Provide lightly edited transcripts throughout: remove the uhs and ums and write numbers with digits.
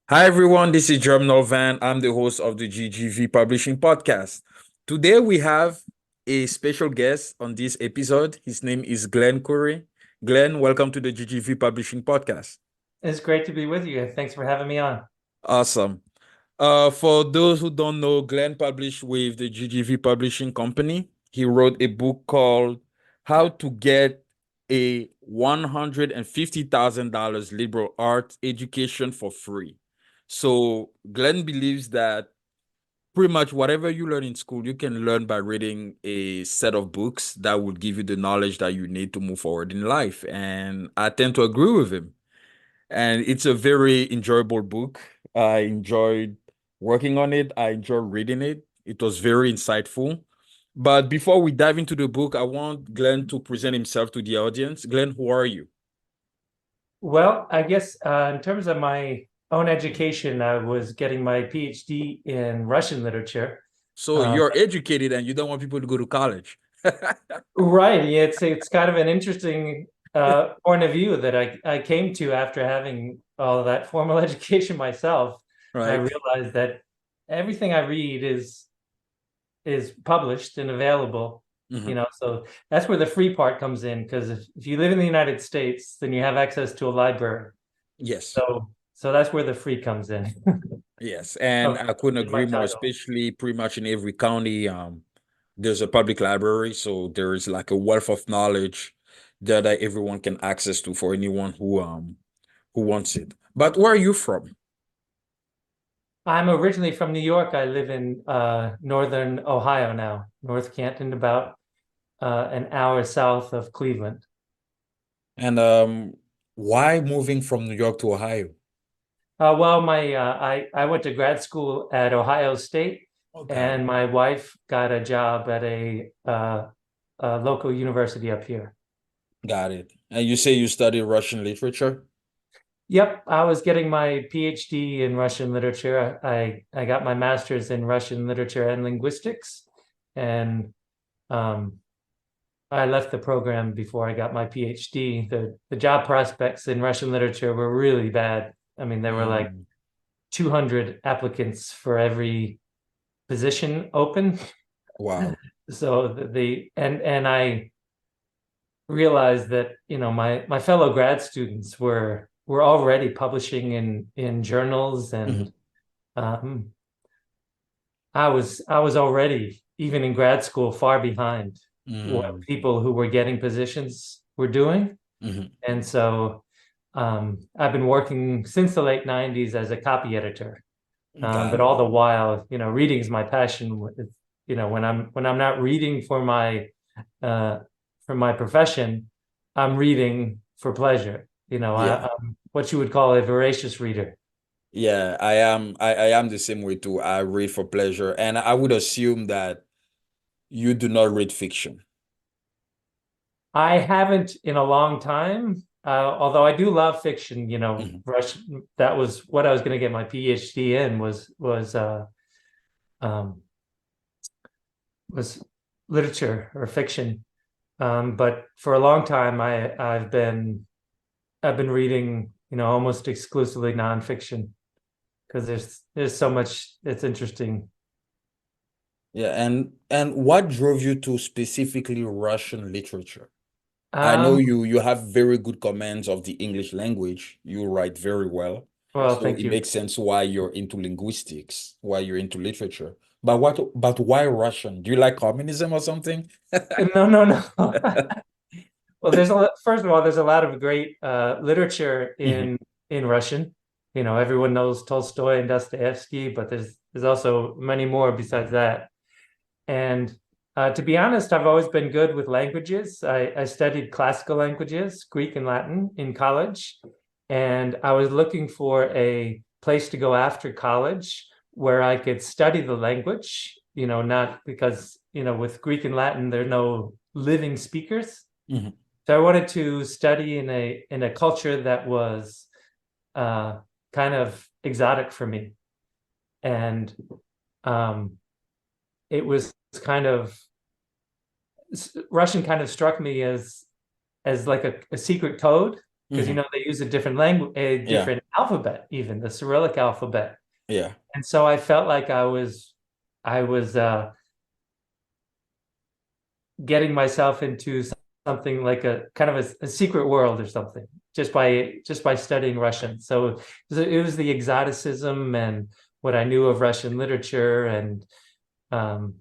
Hi everyone, this is Germinal Van. I'm the host of the GGV Publishing Podcast. Today we have a special guest on this episode. His name is Glenn Corey. Glenn, welcome to the GGV Publishing Podcast. It's great to be with you. Thanks for having me on. Awesome. For those who don't know, Glenn published with the GGV Publishing Company. He wrote a book called How to Get a $150,000 liberal arts education for free. So Glenn believes that pretty much whatever you learn in school, you can learn by reading a set of books that will give you the knowledge that you need to move forward in life. And I tend to agree with him. And it's a very enjoyable book. I enjoyed working on it. I enjoyed reading it. It was very insightful. But before we dive into the book, I want Glenn to present himself to the audience. Glenn, who are you? Well, I guess in terms of my own education, I was getting my PhD in Russian literature. So Um, you're educated and you don't want people to go to college. right. Yeah, it's kind of an interesting point of view that I came to after having all of that formal education myself. I Right? realized that everything I read is published and available, Mhm. so that's where the free part comes in, because if you live in the United States, then you have access to a library. Yes. So that's where the free comes in. Yes. And Oh, I couldn't in my agree more, title. especially pretty much in every county. There's a public library, so there is like a wealth of knowledge there that everyone can access to for anyone who wants it. But where are you from? I'm originally from New York. I live in northern Ohio now, North Canton, about an hour south of Cleveland. And why moving from New York to Ohio? Well, I went to grad school at Ohio State, Oh, got it. and my wife got a job at a local university up here. Got it. And you say you study Russian literature? Yep, I was getting my PhD in Russian literature. I got my master's in Russian literature and linguistics, and um, I left the program before I got my PhD. The job prospects in Russian literature were really bad. I mean, there were like Mm, 200 applicants for every position open. wow. So and I realized that, my fellow grad students were already publishing in journals, Mhm. and um, I was already, even in grad school, far behind what Mm, people who were getting positions were doing. mhm. And so I've been working since the late 90s as a copy editor. But Got it. all the while, reading is my passion. When I'm not reading uh, for my profession, I'm reading for pleasure. Yeah. I'm what you would call a voracious reader. Yeah, I am the same way too. I read for pleasure. And I would assume that you do not read fiction. I haven't in a long time, although I do love fiction. Mhm. That was what I was going to get my PhD in, um, was literature or fiction. But for a long time, I've been reading, almost exclusively nonfiction, because there's so much that's interesting. Yeah, and what drove you to specifically Russian literature? I know Um, you have very good commands of the English language. You write very well. well, So thank it you. makes sense why you're into linguistics, why you're into literature. But why Russian? Do you like communism or something? No, no, no. Well, first of all, there's a lot of great literature Mhm. in Russian. Everyone knows Tolstoy and Dostoevsky, but there's also many more besides that. And to be honest, I've always been good with languages. I studied classical languages, Greek and Latin, in college, and I was looking for a place to go after college where I could study the language. Not because, with Greek and Latin, there are no living speakers. Mhm. So I wanted to study in a culture that was uh, kind of exotic for me, and um, it was kind of Russian kind of struck me as like a secret code. because Hmm. they use a different language, a Yeah. different alphabet, even the Cyrillic alphabet. Yeah. And so I felt like I was getting myself into something like a kind of a secret world or something just by studying Russian. So it was the exoticism and what I knew of Russian literature and um,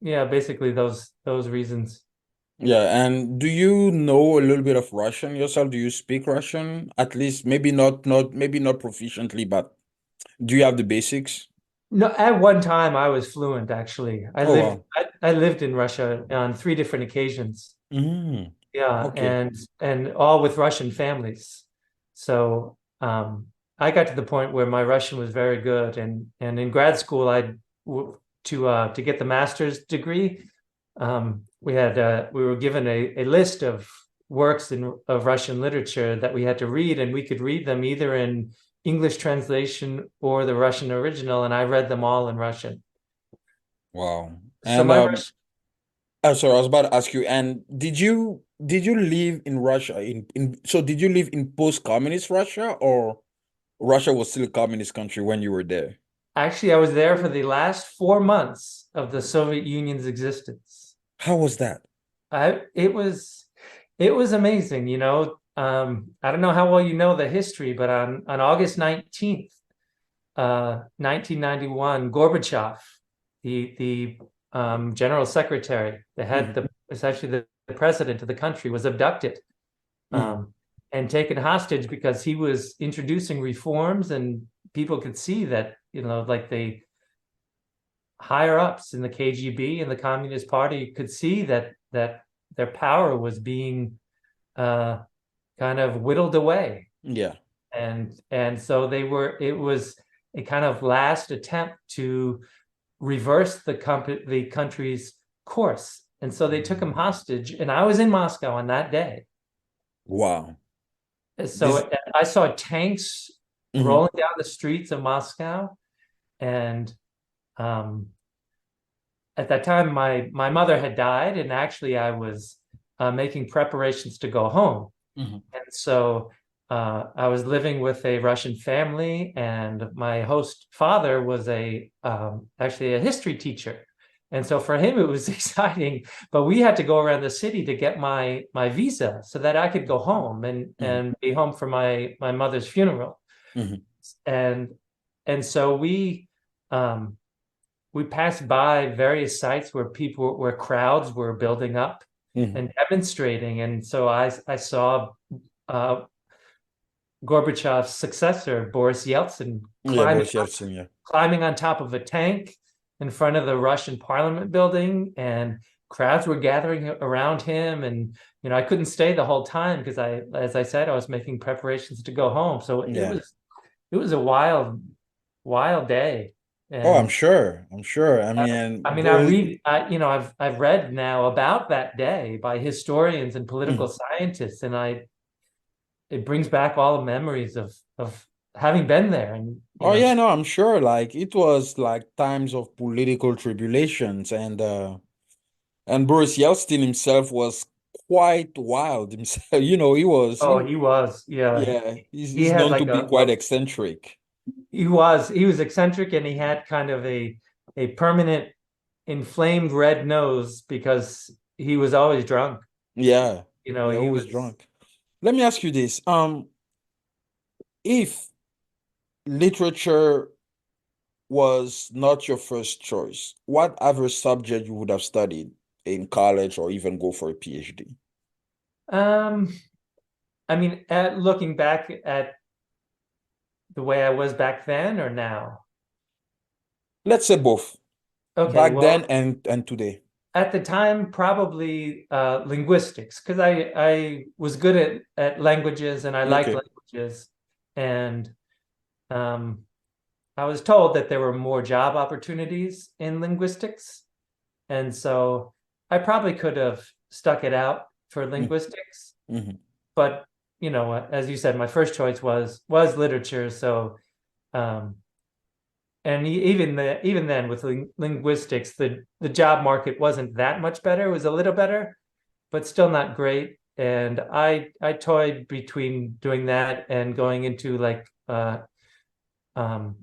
yeah, basically those reasons. Yeah. And do you know a little bit of Russian yourself? Do you speak Russian? At least maybe not proficiently, but do you have the basics? No, at one time I was fluent actually. I Oh lived wow. I, I lived in Russia on three different occasions. Mm. Yeah, Okay. and all with Russian families. So I got to the point where my Russian was very good, and in grad school to get the master's degree, we were given a list of works of Russian literature that we had to read, and we could read them either in English translation or the Russian original, and I read them all in Russian. Wow. So And my Russian. sorry, I was about to ask you, and did you live in Russia in so did you live in post-communist Russia, or Russia was still a communist country when you were there? Actually, I was there for the last 4 months of the Soviet Union's existence. How was that? I it was amazing, I don't know how well you know the history, but on August 19th, 1991, Gorbachev, the general secretary, Mhm. essentially the president of the country, was abducted Mhm. and taken hostage because he was introducing reforms, and people could see that, like the higher ups in the KGB and the Communist Party could see that their power was being uh, kind of whittled away, Yeah. and so it was a kind of last attempt to reverse the country's course, and so they took him hostage, and I was in Moscow on that day. Wow. This So I saw tanks Mhm. rolling down the streets of Moscow, and um, at that time my mother had died, and actually I was making preparations to go home. Mhm. And so I was living with a Russian family, and my host father was actually a history teacher. And so for him it was exciting, but we had to go around the city to get my visa so that I could go home and Mhm. be home for my mother's funeral. Mhm. And so we passed by various sites where crowds were building up Mhm. and demonstrating. And so I saw uh, Gorbachev's successor, Boris Yeltsin, Yeah, Boris Yeltsin, yeah. climbing on top of a tank in front of the Russian parliament building, and crowds were gathering around him. And I couldn't stay the whole time because as I said, I was making preparations to go home. So Yeah. it was a wild, wild day. Oh, I'm And sure. I'm sure. I I mean, mean, Boris. I've read now about that day by historians and political Mhm. scientists, and it brings back all the memories of having been there, and Oh yeah, no, I'm sure. Like it was like times of political tribulations, and Boris Yeltsin himself was quite wild himself. He was oh, he was, yeah, yeah, he he's had known to like be quite eccentric. he was eccentric, and he had kind of a permanent inflamed red nose because he was always drunk. Yeah. Yeah, He always was. drunk. Let me ask you this. If literature was not your first choice, what other subject you would have studied in college or even go for a PhD? um I mean, looking back at the way I was back then or now. Let's say both, Okay, back then well, and today. at the time, probably linguistics, because I was good at languages, and I liked Okay. languages, and um, I was told that there were more job opportunities in linguistics, and so I probably could have stuck it out for linguistics. Mm-hmm. But as you said, my first choice was literature. So um, and even then with linguistics, the job market wasn't that much better. It was a little better, but still not great. and I toyed between doing that and going into like um,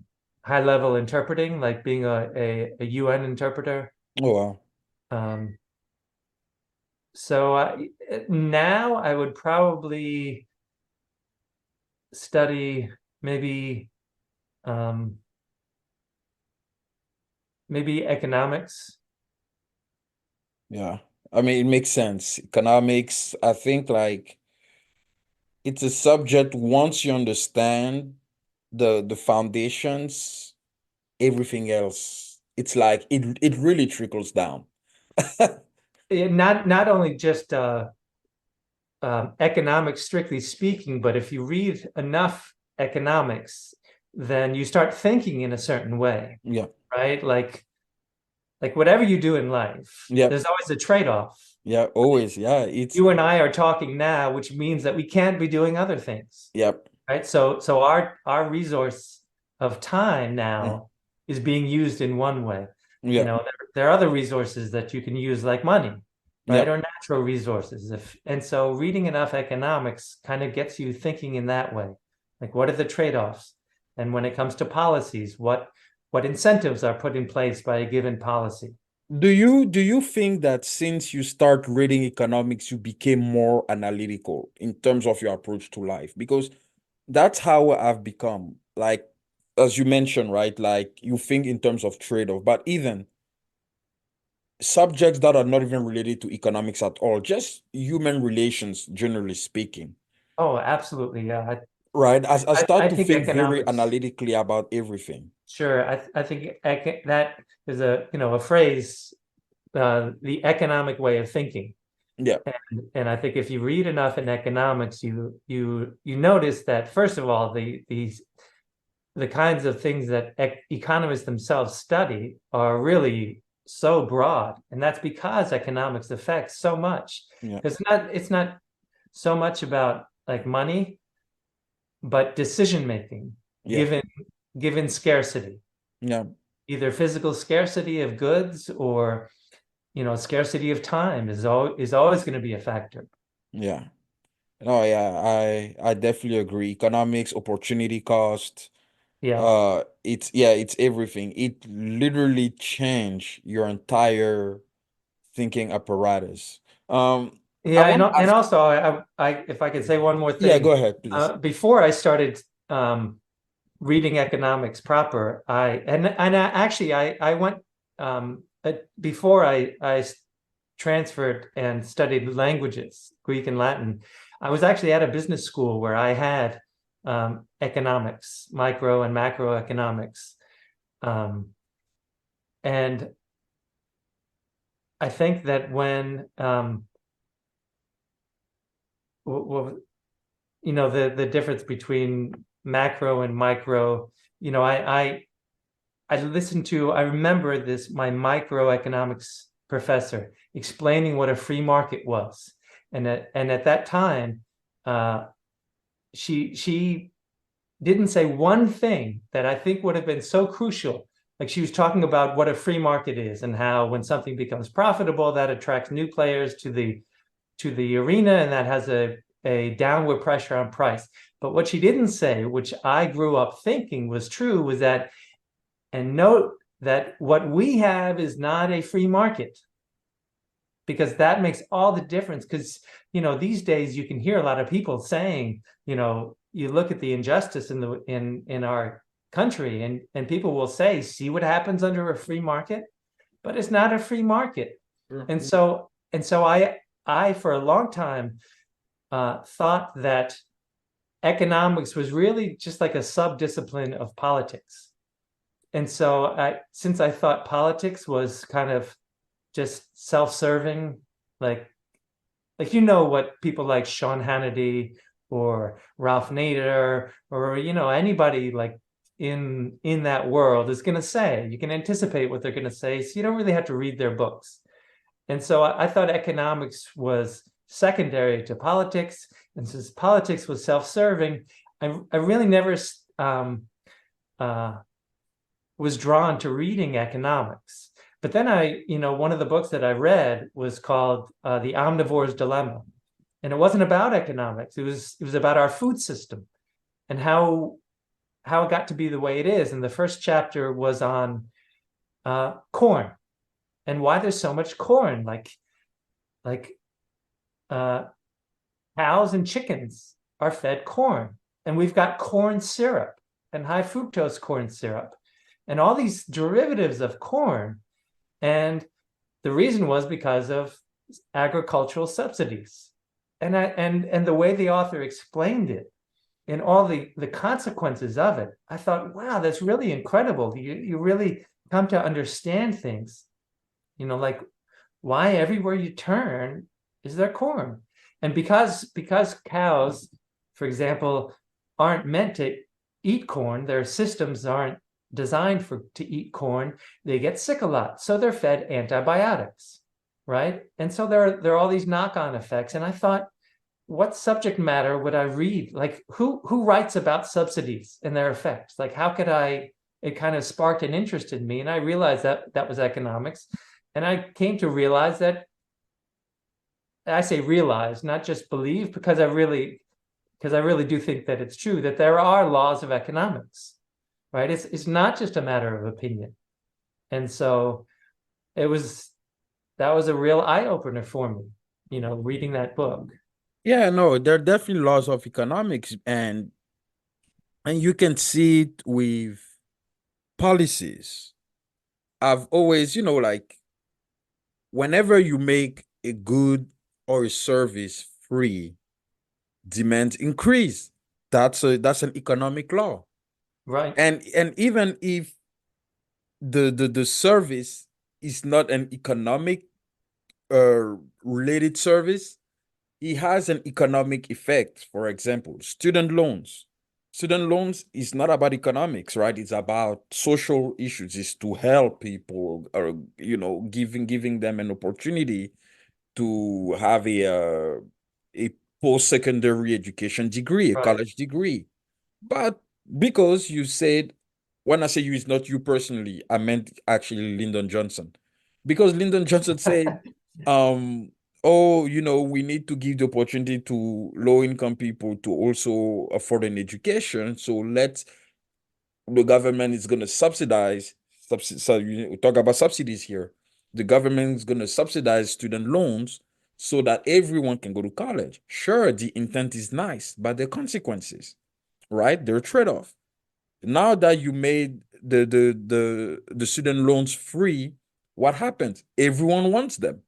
high level interpreting, like being a UN interpreter. Oh wow. Um, so now I would probably study maybe um, maybe economics. Yeah. I mean, it makes sense. Economics, I think like it's a subject once you understand the foundations, everything else, it's like it really trickles down. Not only just economics strictly speaking, but if you read enough economics, then you start thinking in a certain way, Yeah. right? Like whatever you do in life, Yep. there's always a trade-off. Yeah. Always. Yeah. It's You and I are talking now, which means that we can't be doing other things, yep. right? So our resource of time Mm, now is being used in one way. You yep. know, there are other resources that you can use like money, right? Yep. Or natural resources. And so reading enough economics kind of gets you thinking in that way. Like what are the trade-offs? And when it comes to policies, what incentives are put in place by a given policy? Do you think that since you start reading economics, you became more analytical in terms of your approach to life? Because that's how I've become. Like, as you mentioned, right? Like you think in terms of trade-off, but even subjects that are not even related to economics at all, just human relations, generally speaking, Oh, absolutely. Yeah. right? I I start to think think very economics. analytically about everything. Sure, I think that is a phrase, the economic way of thinking, Yeah, and I think if you read enough in economics, you notice that first of all, the kinds of things that economists themselves study are really so broad, and that's because economics affects so much. yeah, It's not so much about like money, but decision making, yeah, given given scarcity, yeah, either physical scarcity of goods or scarcity of time is always going to be a factor. yeah. Oh yeah, I definitely agree. Economics, opportunity cost, Yeah. it's yeah, it's everything. It literally changed your entire thinking apparatus. I Yeah, want to and ask, also if I could say one more yeah, thing, go ahead, please. before I started reading economics proper, I went before I transferred and studied languages, Greek and Latin. I was actually at a business school where I had economics, micro and macroeconomics. Um, and I think that when well, the difference between macro and micro, you know, I remember this my microeconomics professor explaining what a free market was, and at that time, uh, she didn't say one thing that I think would have been so crucial. Like she was talking about what a free market is and how when something becomes profitable, that attracts new players to the arena and that has a downward pressure on price. But what she didn't say, which I grew up thinking was true, was that, and note that what we have is not a free market, because that makes all the difference. Because these days you can hear a lot of people saying, you look at the injustice in our country, and people will say, see what happens under a free market, but it's not a free market. Sure. And so I for a long time thought that economics was really just like a sub-discipline of politics. And so since I thought politics was kind of just self-serving, like what people like Sean Hannity or Ralph Nader or anybody like in that world is going to say, you can anticipate what they're going to say, so you don't really have to read their books. And so I thought economics was secondary to politics. And since politics was self-serving, I really never uh, was drawn to reading economics. But then one of the books that I read was called The Omnivore's Dilemma. And it wasn't about economics. It was about our food system and how it got to be the way it is. And the first chapter was on corn and why there's so much corn. Like uh, cows and chickens are fed corn, and we've got corn syrup and high fructose corn syrup, and all these derivatives of corn. And the reason was because of agricultural subsidies. And the way the author explained it and all the consequences of it, I thought, wow, that's really incredible. You really come to understand things, like why everywhere you turn is there corn. And because cows, for example, aren't meant to eat corn, their systems aren't designed to eat corn, they get sick a lot. So they're fed antibiotics, right? And so there are all these knock-on effects. And I thought, what subject matter would I read? Like who writes about subsidies and their effects? Like how could it kind of sparked an interest in me. And I realized that was economics. And I came to realize that, I say realize, not just believe, because I really do think that it's true that there are laws of economics, right? It's not just a matter of opinion. And so that was a real eye-opener for me, reading that book. Yeah, no, there are definitely laws of economics, and you can see it with policies. I've always, like whenever you make a good or a service free, demand increase. That's an economic law. Right, And even if the service is not an economic related service, it has an economic effect. For example, student loans. Student loans is not about economics, right? It's about social issues. It's to help people, or giving them an opportunity to have a post-secondary education degree, a right. college degree. But because you said, when I say you, it's not you personally, I meant actually Lyndon Johnson. Because Lyndon Johnson said, um, oh, we need to give the opportunity to low-income people to also afford an education. So the government is going to subsidize, so we talk about subsidies here. The government is going to subsidize student loans so that everyone can go to college. Sure, the intent is nice, but the consequences, right? They're trade-off. Now that you made the student loans free, what happens? Everyone wants them.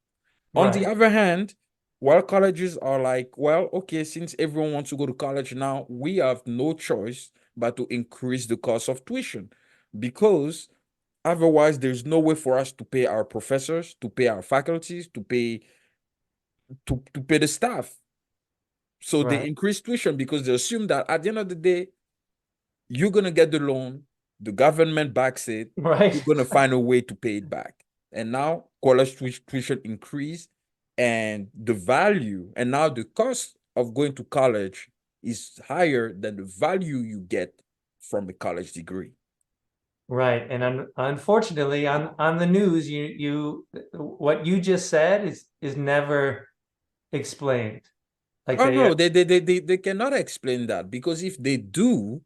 On the Right, other hand, while colleges are like, well, okay, since everyone wants to go to college now, we have no choice but to increase the cost of tuition, because otherwise there's no way for us to pay our professors, to pay our faculties, to pay the staff. So they right, increase tuition because they assume that at the end of the day, you're gonna get the loan, the government backs it, you're right. gonna find a way to pay it back. And now college tuition increase, and the value, and now the cost of going to college is higher than the value you get from a college degree. Right. And unfortunately, on the news, what you just said is never explained. Like Oh they no, they cannot explain that, because if they do,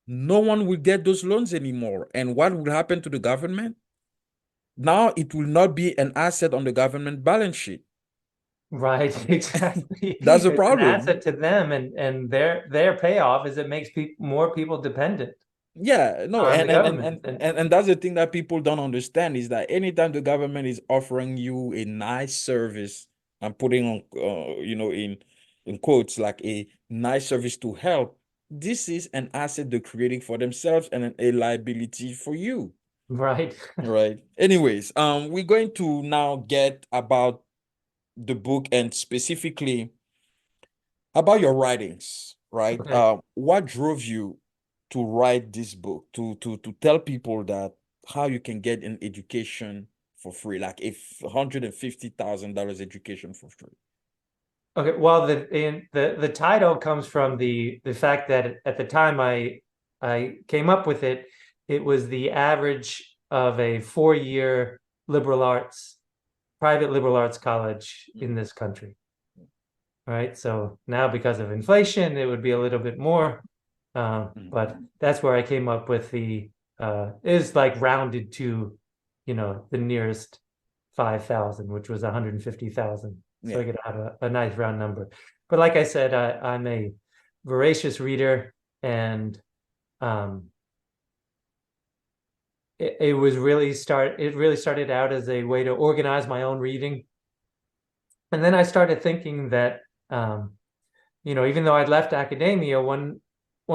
no one will get those loans anymore. And what will happen to the government? Now it will not be an asset on the government balance sheet. Right, exactly. That's a It's an problem. asset to them, and their payoff is it makes more people dependent Yeah, no, on the and and and government. and and that's the thing that people don't understand, is that anytime the government is offering you a nice service, I'm putting on, in quotes, like a nice service to help, this is an asset they're creating for themselves and a liability for you, Right. right? Anyways, we're going to now get about the book, and specifically about your writings, right? Okay. What drove you to write this book, to tell people that how you can get an education for free, like a $150,000 education for free? Okay. Well, the title comes from the fact that at the time I came up with it, it was the average of a 4-year liberal arts, private liberal arts college in this country. right? So now because of inflation, it would be a little bit more. But that's where I came up with the is like rounded to, the nearest 5,000, which was 150,000. So Yeah. I could have a nice round number. But like I said, I'm a voracious reader, and um, it really started out as a way to organize my own reading. And then I started thinking that even though I'd left academia, one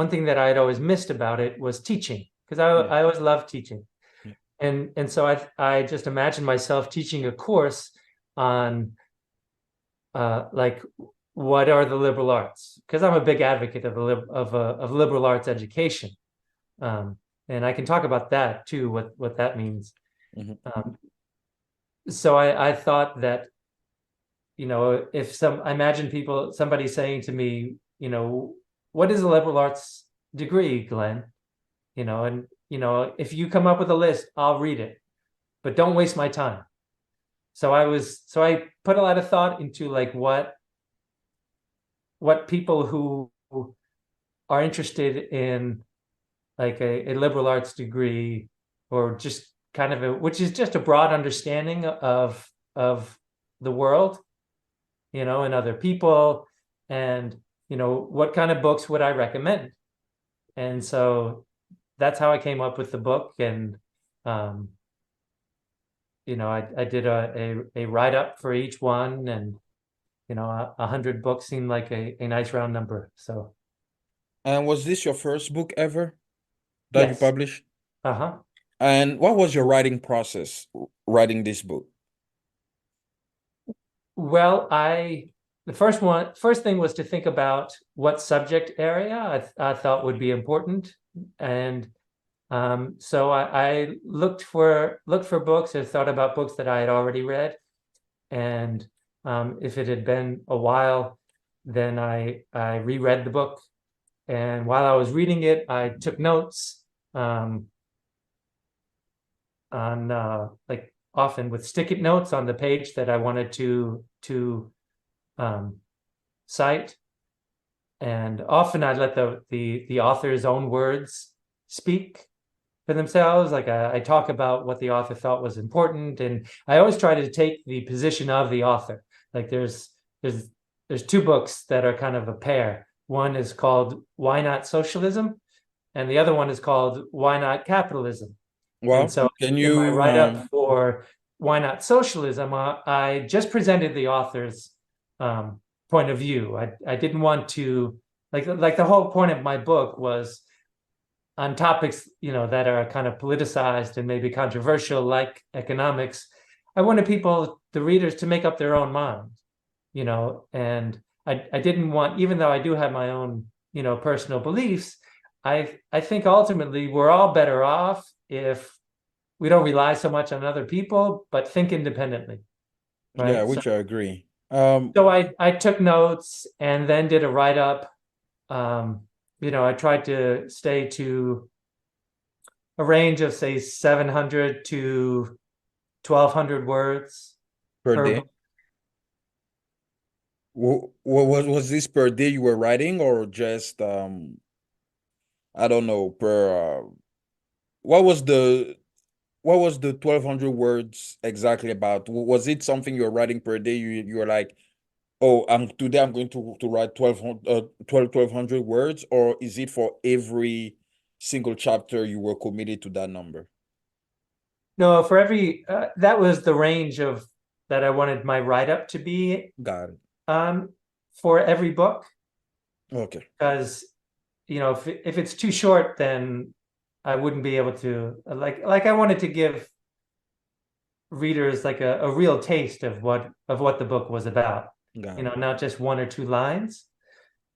thing that I'd always missed about it was teaching, because Yeah. I always loved teaching. Yeah. And so I just imagined myself teaching a course on like what are the liberal arts, because I'm a big advocate of liberal arts education. Um, and I can talk about that too, what that means. Mhm. Um, so I thought that, if I imagine somebody saying to me, what is a liberal arts degree, Glenn? And if you come up with a list, I'll read it, but don't waste my time. So I put a lot of thought into like what people who are interested in like a liberal arts degree, or just kind of which is just a broad understanding of the world, and other people, and what kind of books would I recommend? And so that's how I came up with the book. And um, I did a write up for each one, and 100 books seemed like a nice round number. So And was this your first book ever that you yes. published? Uh-huh. And what was your writing process writing this book? Well, the first thing was to think about what subject area I thought would be important. And so I looked for books, or thought about books that I had already read. And if it had been a while, then I reread the book. And while I was reading it, I took notes on like often with stick-it notes on the page that I wanted to um, cite. And often I'd let the author's own words speak for themselves. Like I talk about what the author thought was important, and I always try to take the position of the author. Like there's two books that are kind of a pair. One is called Why Not Socialism, and the other one is called Why Not Capitalism. And Well, so can in my you write-up for Why Not Socialism, I just presented the author's point of view. I didn't want to, like the whole point of my book was on topics, that are kind of politicized and maybe controversial, like economics. I wanted the readers, to make up their own mind, and I didn't want, even though I do have my own, personal beliefs, I think ultimately we're all better off if we don't rely so much on other people, but think independently, yeah, right? So, which I agree. so I took notes and then did a write-up. I tried to stay to a range of, say, 700 to 1,200 words Per per day. book. Was this per day you were writing, or just I don't know, per what was the 1200 words exactly about? Was it something you were writing per day? You were like, oh, today I'm going to write 1200 words, or is it for every single chapter you were committed to that number? No, for that was the range of that I wanted my write-up to be Got it. um, for every book, Okay. because, if it's too short, then I wouldn't be able to, like I wanted to give readers like a real taste of what the book was about, Got it. not just one or two lines.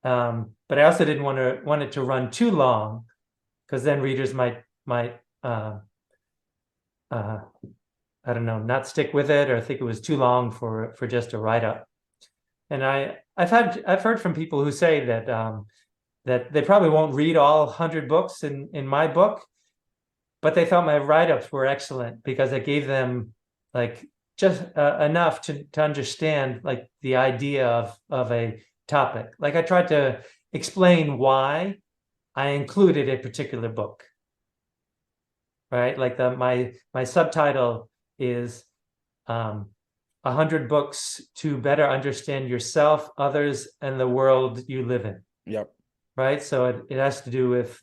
But I also didn't want it to run too long, because then readers might uh, I don't know, not stick with it, or think it was too long for just a write-up. And I've heard from people who say that they probably won't read all 100 books in my book, but they thought my write-ups were excellent because it gave them like just enough to understand like the idea of a topic. Like I tried to explain why I included a particular book, right? Like my subtitle is 100 books to better understand yourself, others, and the world you live in, Yep. right? So it has to do with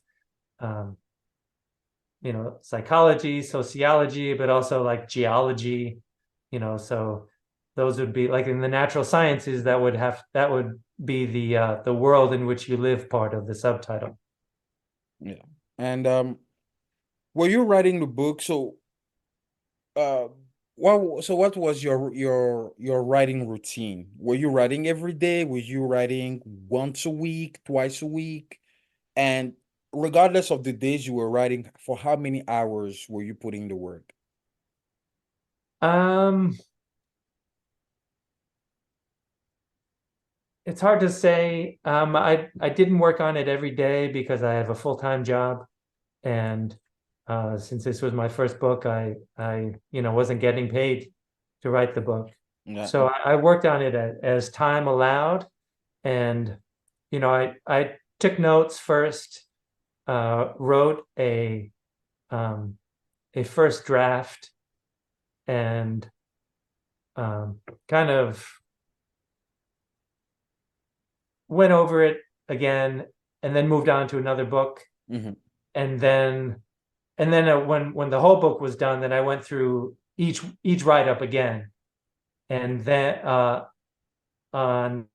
um, psychology, sociology, but also like geology, so those would be like in the natural sciences, that would be the world in which you live part of the subtitle. Yeah. And were you writing the book? So uh what was your writing routine? Were you writing every day? Were you writing once a week, twice a week? And regardless of the days you were writing, for how many hours were you putting the work? Um, it's hard to say. I didn't work on it every day because I have a full-time job, and since this was my first book, I wasn't getting paid to write the book. Yeah. So I worked on it as time allowed, and I took notes first, wrote a first draft, and kind of went over it again, and then moved on to another book, Mm-hmm. and then when the whole book was done, then I went through each write up again, and then on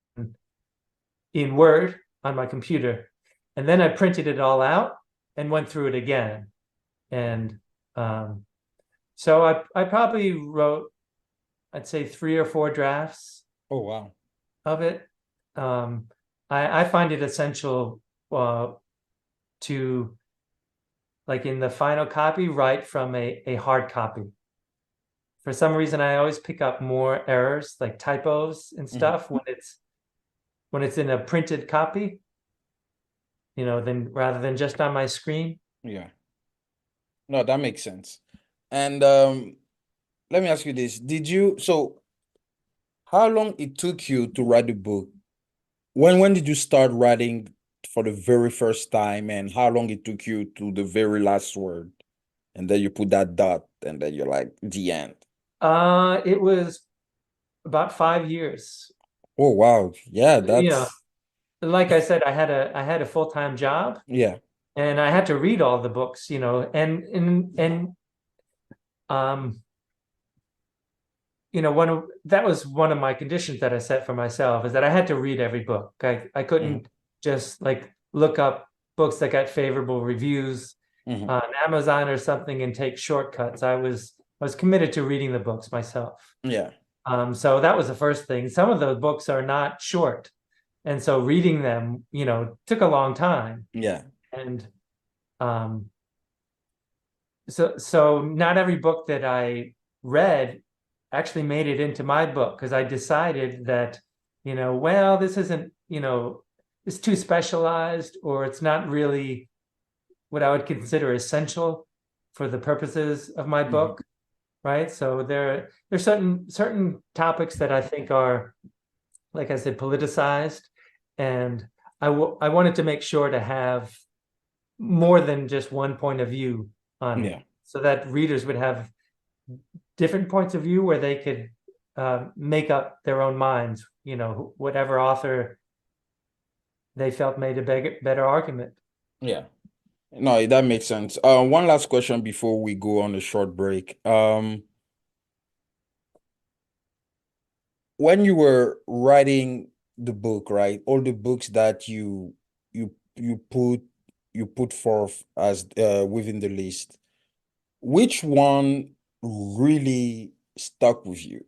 in Word on my computer, and then I printed it all out and went through it again, and so I probably wrote, I'd say 3 or 4 drafts Oh, wow. of it. Um, I find it essential to, like in the final copy, write from a hard copy. For some reason, I always pick up more errors, like typos and Mm-hmm. stuff, when it's in a printed copy, than rather than just on my screen. Yeah. No, that makes sense. And let me ask you this. How long it took you to write the book? When did you start writing for the very first time, and how long it took you to the very last word? And then you put that dot, and then you're like, the end. It was about 5 years. Oh, wow. Yeah, Yeah, that's like I said, I had a full-time job, yeah. and I had to read all the books, and um, that was one of my conditions that I set for myself, is that I had to read every book. I Hmm. couldn't just like look up books that got favorable reviews Hmm. on Amazon or something and take shortcuts. I was committed to reading the books myself. Yeah. So that was the first thing. Some of those books are not short, and so reading them, took a long time. Yeah. And um, so not every book that I read actually made it into my book, because I decided that, well, this isn't, it's too specialized, or it's not really what I would consider essential for the purposes of my Hmm. book, right? So there's certain topics that I think are, like I said, politicized, and I wanted to make sure to have more than just one point of view on it, Yeah. so that readers would have different points of view where they could make up their own minds, whatever author they felt made a better argument. Yeah. No, that makes sense. One last question before we go on a short break. When you were writing the book, right? All the books that you put forth as within the list, which one really stuck with you?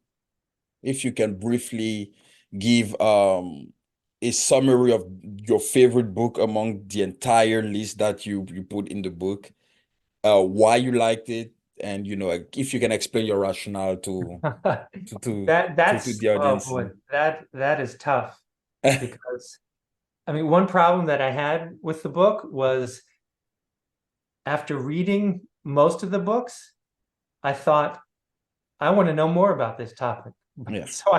If you can briefly give a summary of your favorite book among the entire list that you put in the book, why you liked it, and like, if you can explain your rationale to to to That's, the oh audience. boy, that is tough, because I mean, one problem that I had with the book was, after reading most of the books, I thought I want to know more about this topic. Yeah. So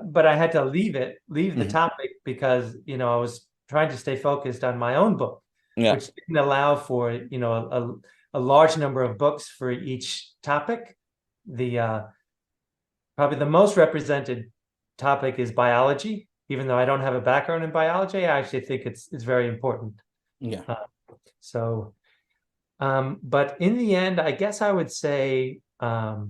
but I had to leave the topic because, I was trying to stay focused on my own book, which didn't allow for, a large number of books for each topic. Probably the most represented topic is biology. Even though I don't have a background in biology, I actually think it's very important. Yeah. But in the end, I guess I would say my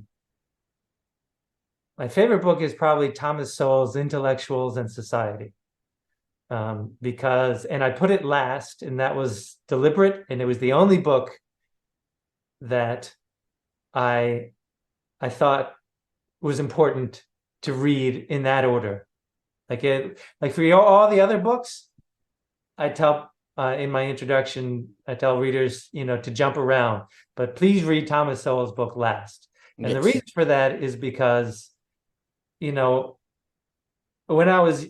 favorite book is probably Thomas Sowell's Intellectuals and Society. Because, and I put it last, and that was deliberate, and it was the only book that I thought was important to read in that order. Like for all the other books, I tell in my introduction, I tell readers, to jump around, but please read Thomas Sowell's book last. And the reason for that is because, when I was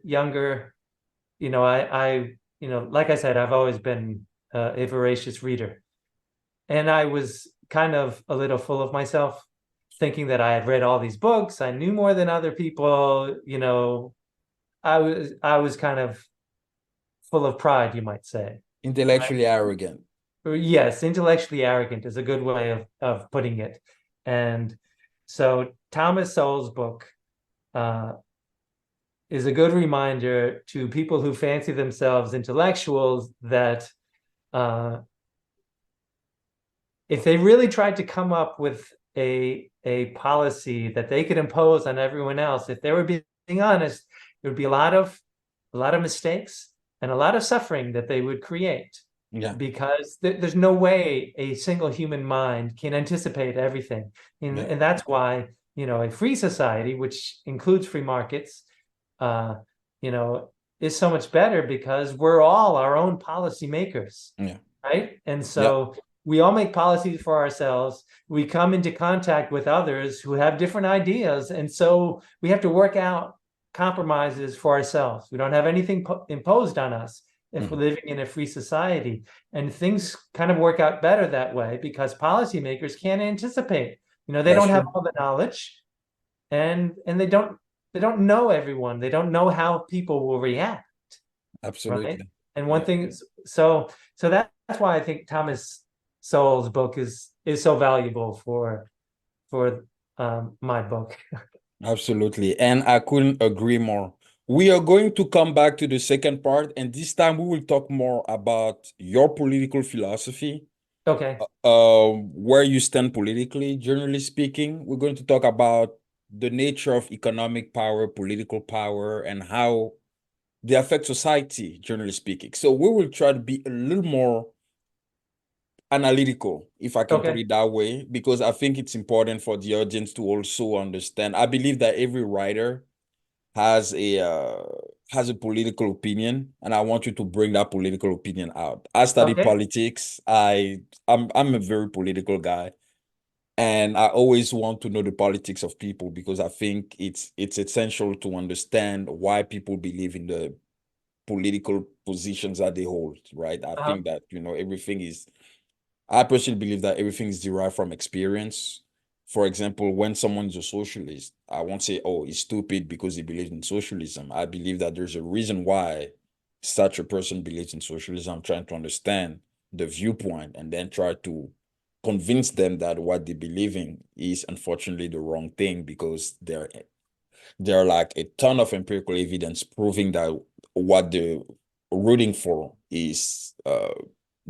younger, I like I said, I've always been a voracious reader, and I was kind of a little full of myself, thinking that I had read all these books, I knew more than other people. I was kind of full of pride, you might say. Intellectually arrogant. Yes, intellectually arrogant is a good way of putting it. And so Thomas Sowell's book is a good reminder to people who fancy themselves intellectuals that if they really tried to come up with a policy that they could impose on everyone else, if they were being honest, there would be a lot of mistakes and a lot of suffering that they would create. Yeah. Because there's no way a single human mind can anticipate everything. And that's why, a free society, which includes free markets, is so much better, because we're all our own policy makers. Yeah. Right. And so we all make policies for ourselves. We come into contact with others who have different ideas. And so we have to work out compromises for ourselves. We don't have anything imposed on us if we're living in a free society. And things kind of work out better that way, because policymakers can't anticipate. They don't have all the knowledge, and they don't know everyone. They don't know how people will react. Absolutely. Right? And one thing is, so that's why I think Thomas Sowell's book is so valuable for my book. Absolutely. And I couldn't agree more. We are going to come back to the second part, and this time we will talk more about your political philosophy. Okay. Where you stand politically, generally speaking. We're going to talk about the nature of economic power, political power, and how they affect society, generally speaking. So we will try to be a little more analytical, if I can put it that way, because I think it's important for the audience to also understand. I believe that every writer has a political opinion, and I want you to bring that political opinion out. I studied politics. I'm a very political guy, and I always want to know the politics of people, because I think it's essential to understand why people believe in the political positions that they hold, right? I think that, I personally believe that everything is derived from experience. For example, when someone's a socialist, I won't say, oh, he's stupid because he believes in socialism. I believe that there's a reason why such a person believes in socialism. I'm trying to understand the viewpoint and then try to convince them that what they believe in is unfortunately the wrong thing, because there are like a ton of empirical evidence proving that what they're rooting for is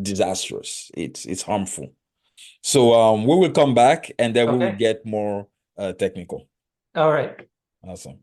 disastrous. It's harmful. So we will come back, and then we will get more technical. All right. Awesome.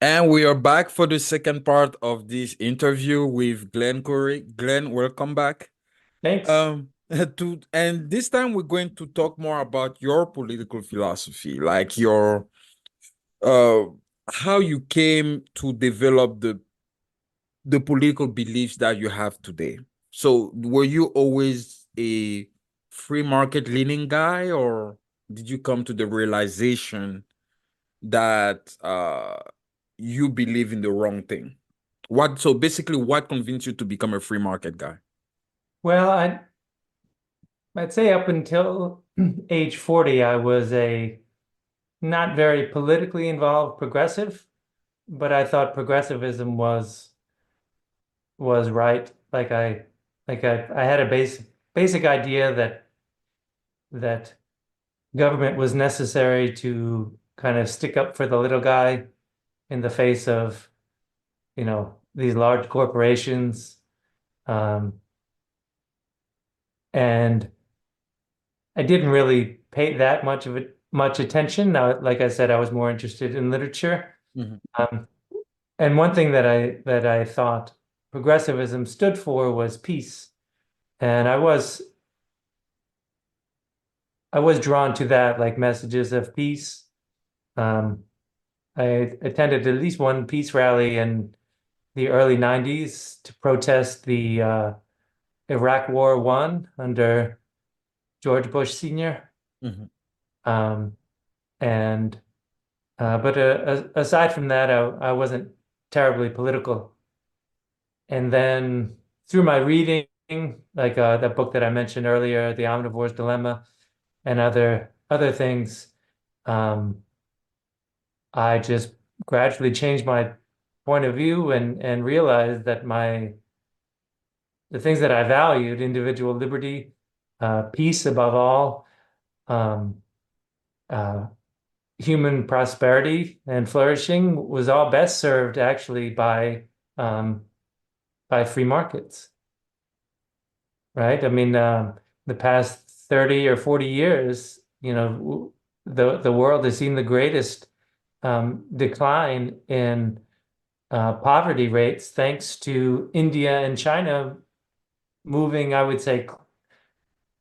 And we are back for the second part of this interview with Glenn Corey. Glenn, welcome back. Thanks. And this time we're going to talk more about your political philosophy, like your uh how you came to develop the political beliefs that you have today. So were you always a free market leaning guy, or did you come to the realization that you believe in the wrong thing? So basically what convinced you to become a free market guy? Well, I'd say up until age 40, I was a not very politically involved progressive, but I thought progressivism was right. I had a basic idea that government was necessary to kind of stick up for the little guy in the face of, these large corporations. Um, and I didn't really pay that much attention. Now, like I said, I was more interested in literature. Mhm. Um, and one thing that I thought progressivism stood for was peace. And I was drawn to that, like messages of peace. Um, I attended at least one peace rally in the early 90s to protest the Iraq War One under George Bush Sr. Mhm. Um, and but aside from that, I wasn't terribly political. And then through my reading, like that book that I mentioned earlier, The Omnivore's Dilemma, and other things, um, I just gradually changed my point of view and realized that the things that I valued, individual liberty, peace above all, um, uh, human prosperity and flourishing was all best served actually um, by free markets, right? I mean, the past 30 or 40 years, the world has seen the greatest decline in poverty rates thanks to India and China moving, I would say,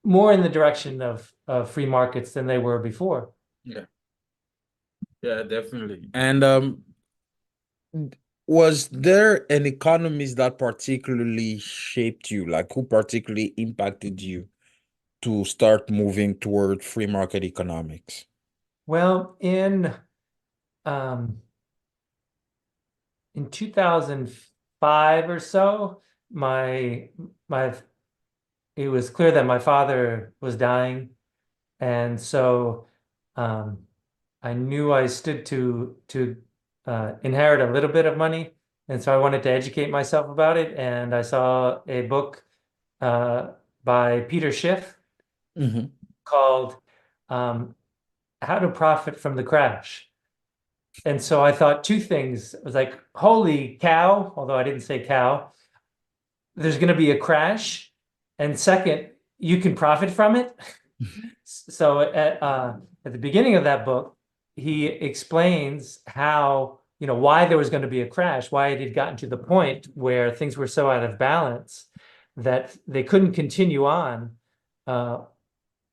more in the direction of free markets than they were before. Yeah, yeah, definitely. And was there an economist that particularly shaped you, like who particularly impacted you to start moving toward free market economics? Well, um, in 2005 or so, my it was clear that my father was dying, and so um, I knew I stood to inherit a little bit of money, and so I wanted to educate myself about it. And I saw a book uh, by Peter Schiff Hmm. called um, "How to Profit from the Crash." And so I thought two things. I was like, "Holy cow!" Although I didn't say cow, there's going to be a crash, and second, you can profit from it. So at the beginning of that book, he explains how, why there was going to be a crash, why it had gotten to the point where things were so out of balance that they couldn't continue on uh,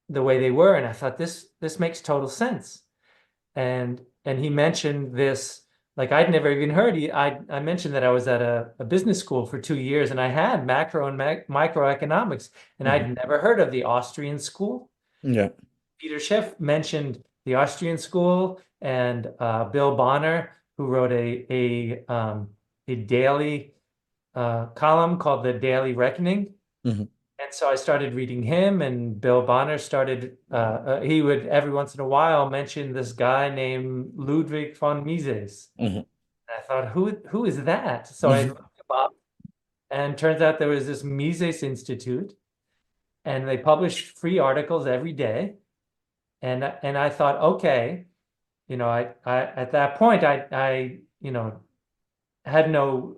the way they were. And I thought this makes total sense. And he mentioned this, like I'd never even heard. I mentioned that I was at a business school for 2 years and I had macro and microeconomics, and Hmm. I'd never heard of the Austrian school. Yeah. Peter Schiff mentioned the Austrian school and Bill Bonner, who wrote a daily column called The Daily Reckoning. Hmm. And so I started reading him, and Bill Bonner he would every once in a while mention this guy named Ludwig von Mises. Hmm. And I thought, who is that? So I Hmm. looked him up, and turns out there was this Mises Institute, and they published free articles every day. And I thought, okay, I at that point I had no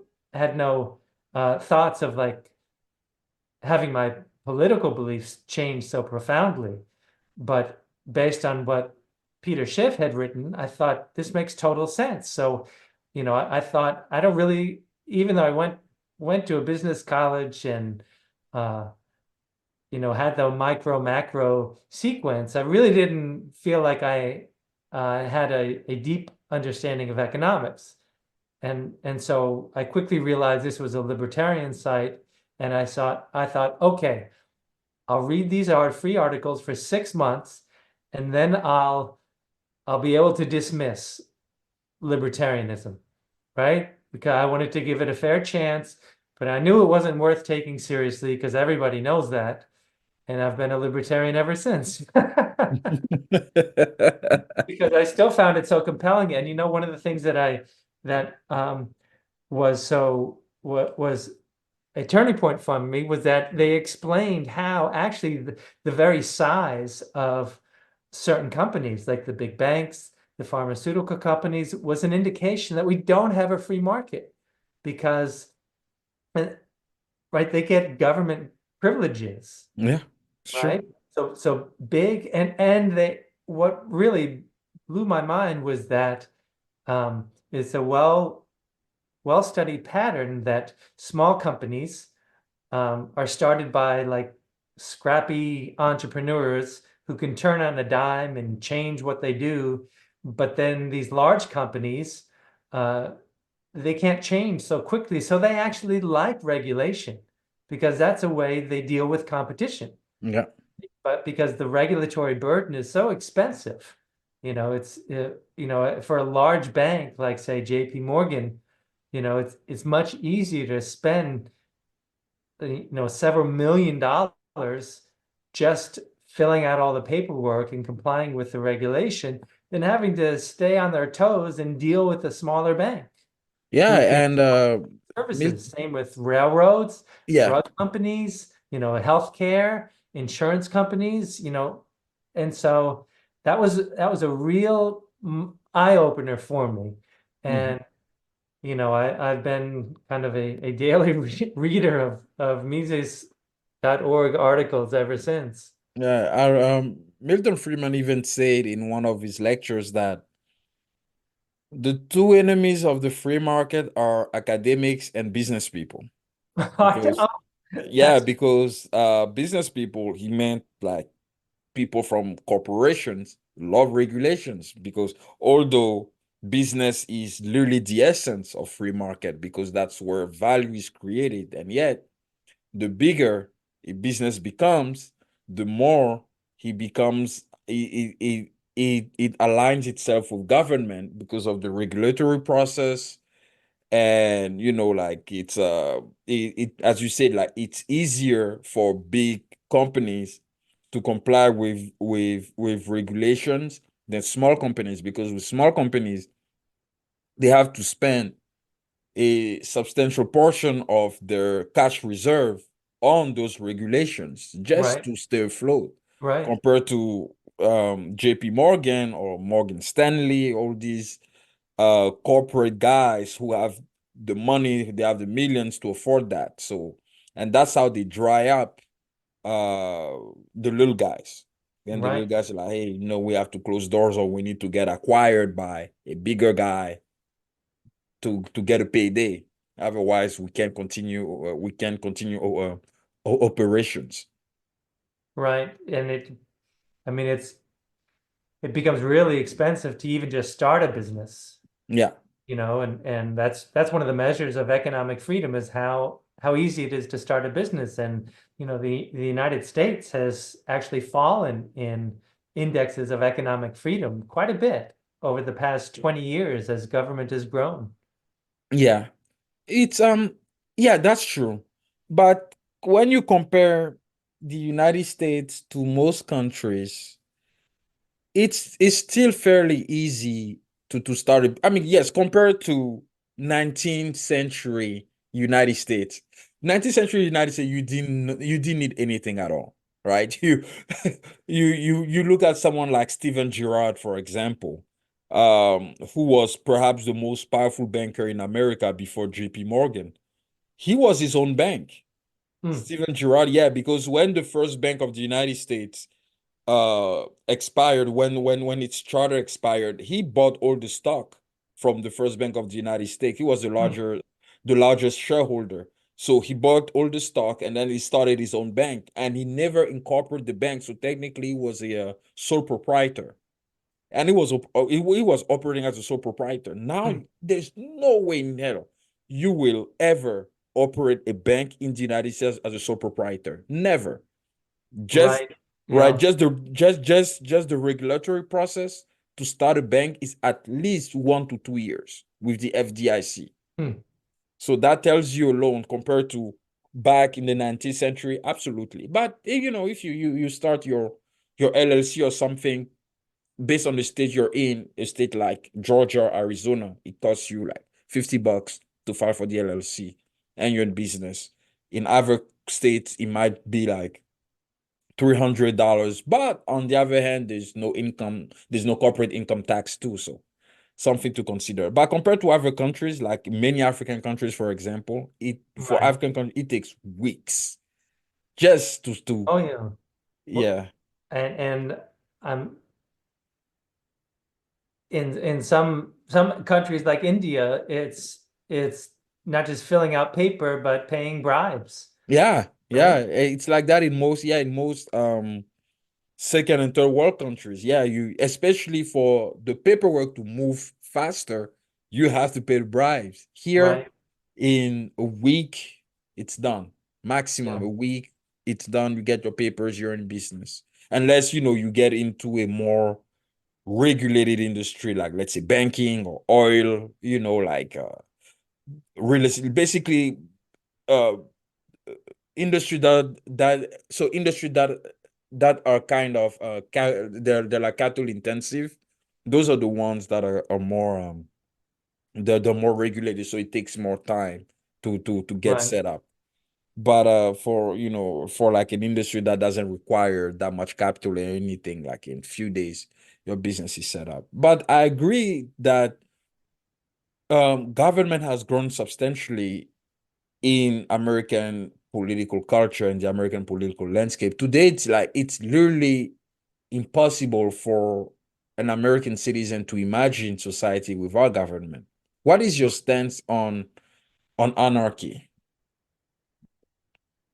thoughts of like having my political beliefs change so profoundly. But based on what Peter Schiff had written, I thought this makes total sense. So I thought I don't really, even though I went to a business college and uh, had the micro macro sequence, I really didn't feel like I had a deep understanding of economics. And so I quickly realized this was a libertarian site, and I thought, okay, I'll read these free articles for 6 months, and then I'll be able to dismiss libertarianism, right? Because I wanted to give it a fair chance, but I knew it wasn't worth taking seriously because everybody knows that. And I've been a libertarian ever since. Because I still found it so compelling. And one of the things that was a turning point for me was that they explained how actually the very size of certain companies, like the big banks, the pharmaceutical companies, was an indication that we don't have a free market because, right, they get government privileges, Yeah, sure. right? So big, and they what really blew my mind was that it's a well studied pattern that small companies are started by like scrappy entrepreneurs who can turn on a dime and change what they do. But then these large companies, uh, they can't change so quickly. So they actually like regulation because that's a way they deal with competition. Yeah. But because the regulatory burden is so expensive, for a large bank like say JP Morgan, it's much easier to spend several $1 million just filling out all the paperwork and complying with the regulation than having to stay on their toes and deal with a smaller bank Yeah, who can and Mil services. Same with railroads, yeah. drug companies, healthcare, insurance companies, and so that was a real eye opener for me. Mhm. And I've been kind of a daily reader of Mises.org articles ever since. Yeah, Milton Friedman even said in one of his lectures that the two enemies of the free market are academics and business people. I Because know. yeah, That's because business people, he meant like people from corporations love regulations because although business is literally the essence of free market because that's where value is created, and yet the bigger a business becomes, the more he becomes it aligns itself with government because of the regulatory process. And like it as you said, like it's easier for big companies to comply with regulations than small companies, because with small companies they have to spend a substantial portion of their cash reserve on those regulations just right, to stay afloat, right, compared to JP Morgan or Morgan Stanley, all these corporate guys who have the money, they have the millions to afford that. So, and that's how they dry up uh the little guys. Then the little right, guys are like, hey, we have to close doors or we need to get acquired by a bigger guy to get a payday. Otherwise, we can't continue operations. right. And I mean, it becomes really expensive to even just start a business, Yeah. and that's one of the measures of economic freedom is how easy it is to start a business. And the United States has actually fallen in indexes of economic freedom quite a bit over the past 20 years as government has grown. Yeah. It's yeah, that's true. But when you compare the United States to most countries, it's still fairly easy to start I mean, yes, compared to 19th century United States. 19th century United States, you didn't need anything at all, right? You look at someone like Stephen Girard, for example, who was perhaps the most powerful banker in America before JP Morgan. He was his own bank. Hmm. Stephen Girard, yeah, because when the first Bank of the United States expired, when its charter expired, he bought all the stock from the First Bank of the United States. He was Hmm. the largest shareholder. So he bought all the stock and then he started his own bank and he never incorporated the bank. So technically he was a sole proprietor and he was operating as a sole proprietor. Now Hmm. there's no way in hell you will ever operate a bank in the United States as a sole proprietor. Never. Just Right. right, Yeah. just the regulatory process to start a bank is at least 1 to 2 years with the FDIC. Hmm. So that tells you alone compared to back in the 19th century, absolutely. But if you start your LLC or something based on the state you're in, a state like Georgia, Arizona, it costs you like $50 to file for the LLC and you're in business. In other states, it might be like $300. But on the other hand, there's no corporate income tax too. So something to consider. But compared to other countries, like many African countries, for example, for Right. African countries, it takes weeks just to Oh yeah. Well, yeah. and I'm in some countries like India, it's not just filling out paper, but paying bribes, Yeah, yeah. right? It's like that in most second and third world countries. Yeah, you especially for the paperwork to move faster, you have to pay the bribes. Here Right. in a week, it's done. Yeah. Maximum a week, it's done. You get your papers, you're in business. Unless you get into a more regulated industry, like let's say banking or oil, like real estate, basically uh industry that are kind of they're like capital intensive. Those are the ones that are more they're more regulated, so it takes more time to get Right. set up. But for for like an industry that doesn't require that much capital or anything, like in few days your business is set up. But I agree that government has grown substantially in American political culture and the American political landscape. Today, it's literally impossible for an American citizen to imagine society without government. What is your stance on anarchy?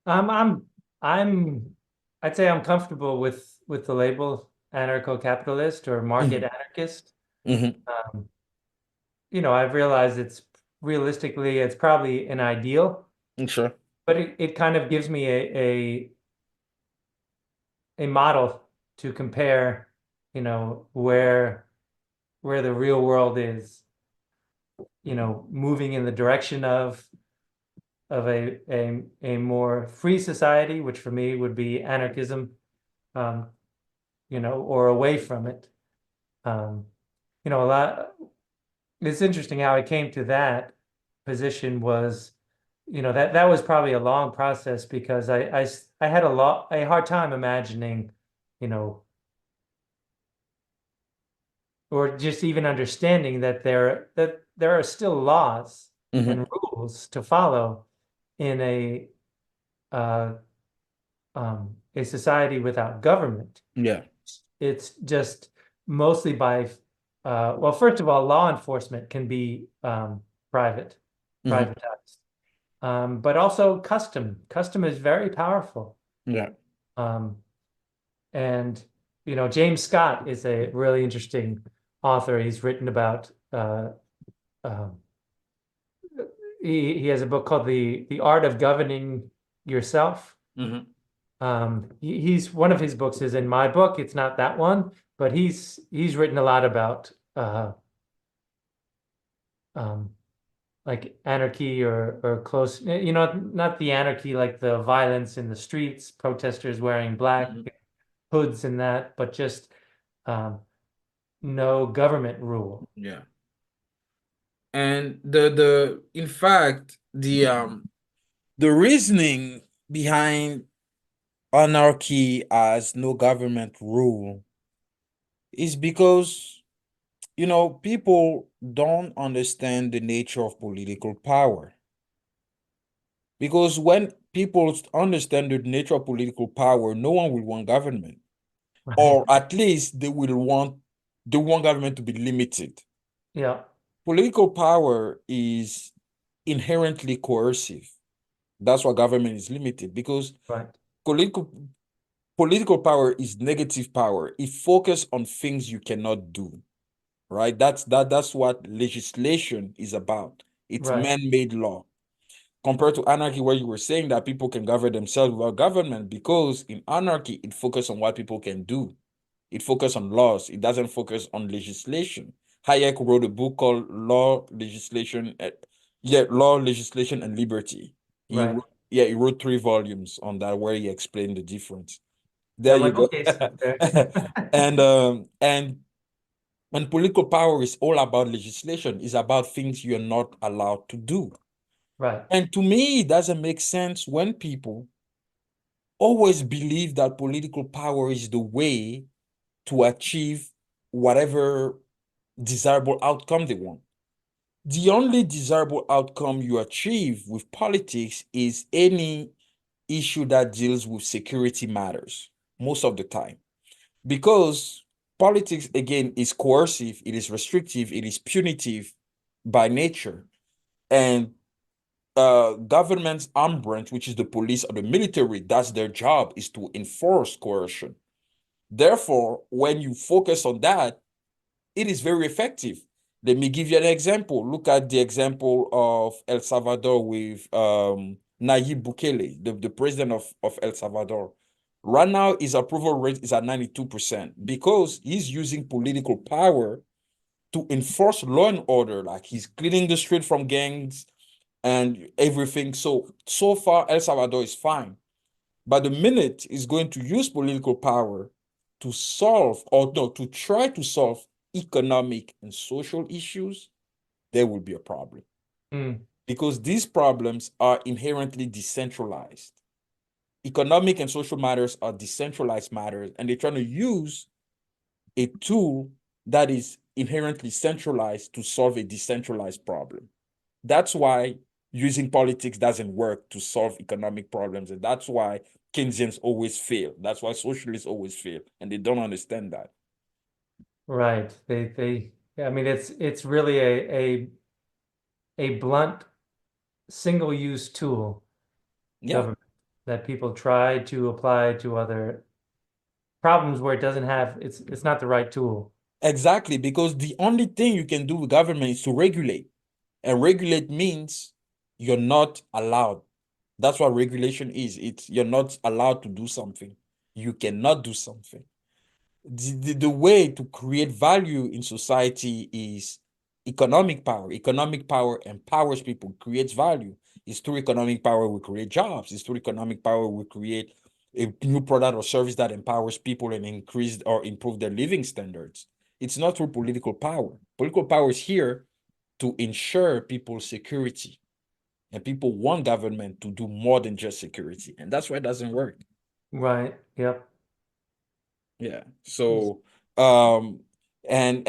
Um, I'm I'm I'd say I'm comfortable with the label anarcho-capitalist or market Hmm. anarchist. Hmm. Um, I've realized realistically it's probably an ideal, Sure. but it kind of gives me a model to compare, where the real world is, moving in the direction of a more free society, which for me would be anarchism, um, or away from it. Um, a lot. It's interesting how I came to that position was, that was probably a long process because I had a hard time imagining, you know, or just even understanding that there are still laws Hmm. and rules to follow in uh, a society without government. Yeah. It's just mostly well, first of all, law enforcement can be private, Hmm. privatized, but also custom. Custom is very powerful. Yeah. Um, and James Scott is a really interesting author. He's written about um, he has a book called The Art of Governing Yourself. Hmm. He's one of his books is in my book. It's not that one, but he's written a lot about um, like anarchy or close, not the anarchy like the violence in the streets, protesters wearing black Hmm. hoods and that, but just um, no government rule. Yeah. And the in fact the reasoning behind anarchy as no government rule is because people don't understand the nature of political power. Because when people understand the nature of political power, no one will want government, Right. or at least they want government to be limited. Yeah. Political power is inherently coercive. That's why government is limited, because Right. political political power is negative power. It focuses on things you cannot do, right? That's what legislation is about. It's Right. man-made law. Compared to anarchy, where you were saying that people can govern themselves without government, because in anarchy, it focuses on what people can do. It focuses on laws. It doesn't focus on legislation. Hayek wrote a book called Law, Legislation, and Liberty. He Right. wrote, he wrote 3 volumes on that where he explained the difference. Yeah, There I'm you like, go. okay, so there. And political power is all about legislation. It's about things you're not allowed to do. Right. And to me, it doesn't make sense when people always believe that political power is the way to achieve whatever desirable outcome they want. The only desirable outcome you achieve with politics is any issue that deals with security matters most of the time. Because politics, again, is coercive, it is restrictive, it is punitive by nature. And government's arm branch, which is the police or the military, that's their job, is to enforce coercion. Therefore, when you focus on that, it is very effective. Let me give you an example. Look at the example of El Salvador with Nayib Bukele, the president of El Salvador. Right now, his approval rate is at 92% because he's using political power to enforce law and order. Like he's cleaning the street from gangs and everything. So far, El Salvador is fine. But the minute he's going to use political power to solve, or no, to try to solve economic and social issues, there will be a problem. Mm. Because these problems are inherently decentralized. Economic and social matters are decentralized matters, and they're trying to use a tool that is inherently centralized to solve a decentralized problem. That's why using politics doesn't work to solve economic problems. And that's why Keynesians always fail. That's why socialists always fail. And they don't understand that. Right. Yeah, I mean, it's really a blunt single-use tool, Yeah, government, that people try to apply to other problems where it doesn't have, it's not the right tool. exactly. Because the only thing you can do with government is to regulate. And regulate means you're not allowed. That's what regulation is. It's you're not allowed to do something. You cannot do something. The way to create value in society is economic power. Economic power empowers people, creates value. It's through economic power we create jobs. It's through economic power we create a new product or service that empowers people and increase or improve their living standards. It's not through political power. Political power is here to ensure people's security. And people want government to do more than just security. And that's why it doesn't work. Right. Yep. Yeah. So, um, and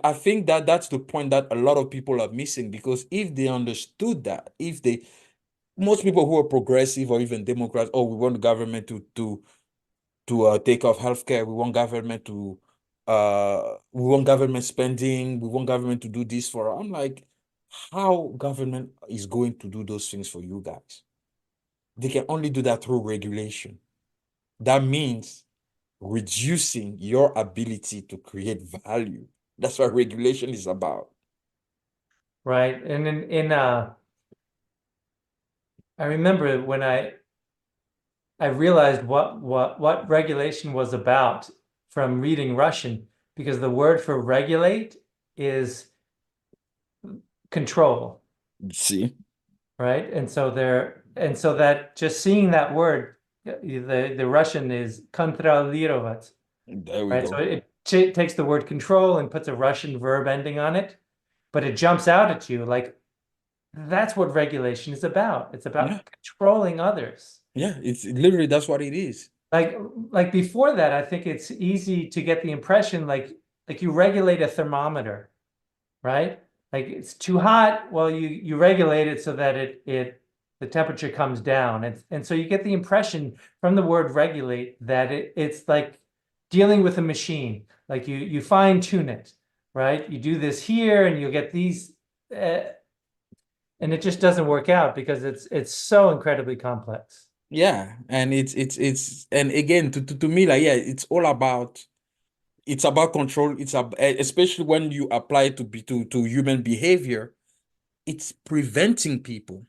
I think that that's the point that a lot of people are missing, because if they understood that, if they, most people who are progressive or even Democrats, oh, we want the government to take off healthcare, we want government spending, we want government to do this for. I'm like, how government is going to do those things for you guys? They can only do that through regulation. That means reducing your ability to create value. That's what regulation is about. Right. And I remember when I realized what regulation was about from reading Russian, because the word for regulate is control, See, right? And so that just seeing that word, the Russian is контролировать, there we right? So go. it takes the word control and puts a Russian verb ending on it, but it jumps out at you like that's what regulation is about. It's Yeah, about controlling others. yeah, it's literally that's what it is. Like before that, I think it's easy to get the impression like you regulate a thermometer, right? Like it's too hot, well, you regulate it so that it the temperature comes down. And so you get the impression from the word regulate that it's like dealing with a machine. Like you fine tune it. right? You do this here and you'll get these, uh, and it just doesn't work out because it's so incredibly complex. Yeah, and it's and again to me, like, yeah, it's about control. Especially when you apply it to human behavior, it's preventing people.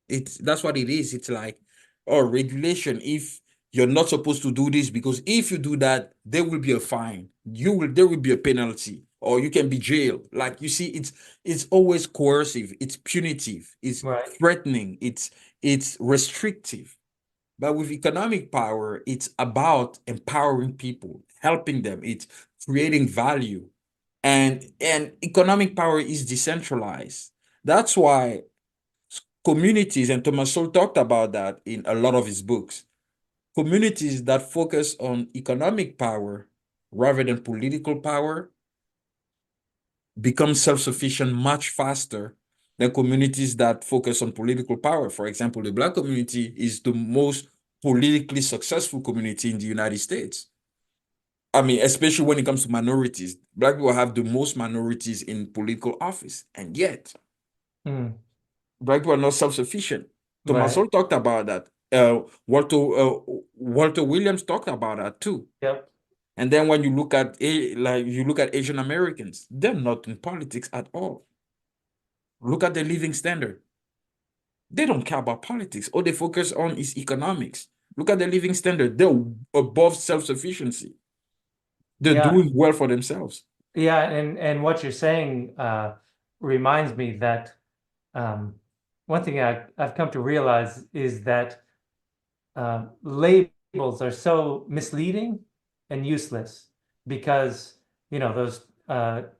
That's what it is. It's like, oh, regulation. If you're not supposed to do this, because if you do that, there will be a fine. There will be a penalty, or you can be jailed. Like, you see, it's always coercive, it's punitive, it's Right. threatening, it's restrictive. But with economic power, it's about empowering people, helping them, it's creating value. And economic power is decentralized. That's why communities, and Thomas Sowell talked about that in a lot of his books, communities that focus on economic power rather than political power become self-sufficient much faster than communities that focus on political power. For example, the Black community is the most politically successful community in the United States. I mean, especially when it comes to minorities. Black people have the most minorities in political office, and yet Mm, Black people are not self-sufficient. Thomas right. Sowell talked about that. Walter Williams talked about that too. Yep. And then when you look at you look at Asian Americans, they're not in politics at all. Look at their living standard. They don't care about politics. All they focus on is economics. Look at their living standard. They're above self-sufficiency. They're Yeah. doing well for themselves. Yeah. And what you're saying reminds me that one thing I've come to realize is that labels are so misleading and useless because, those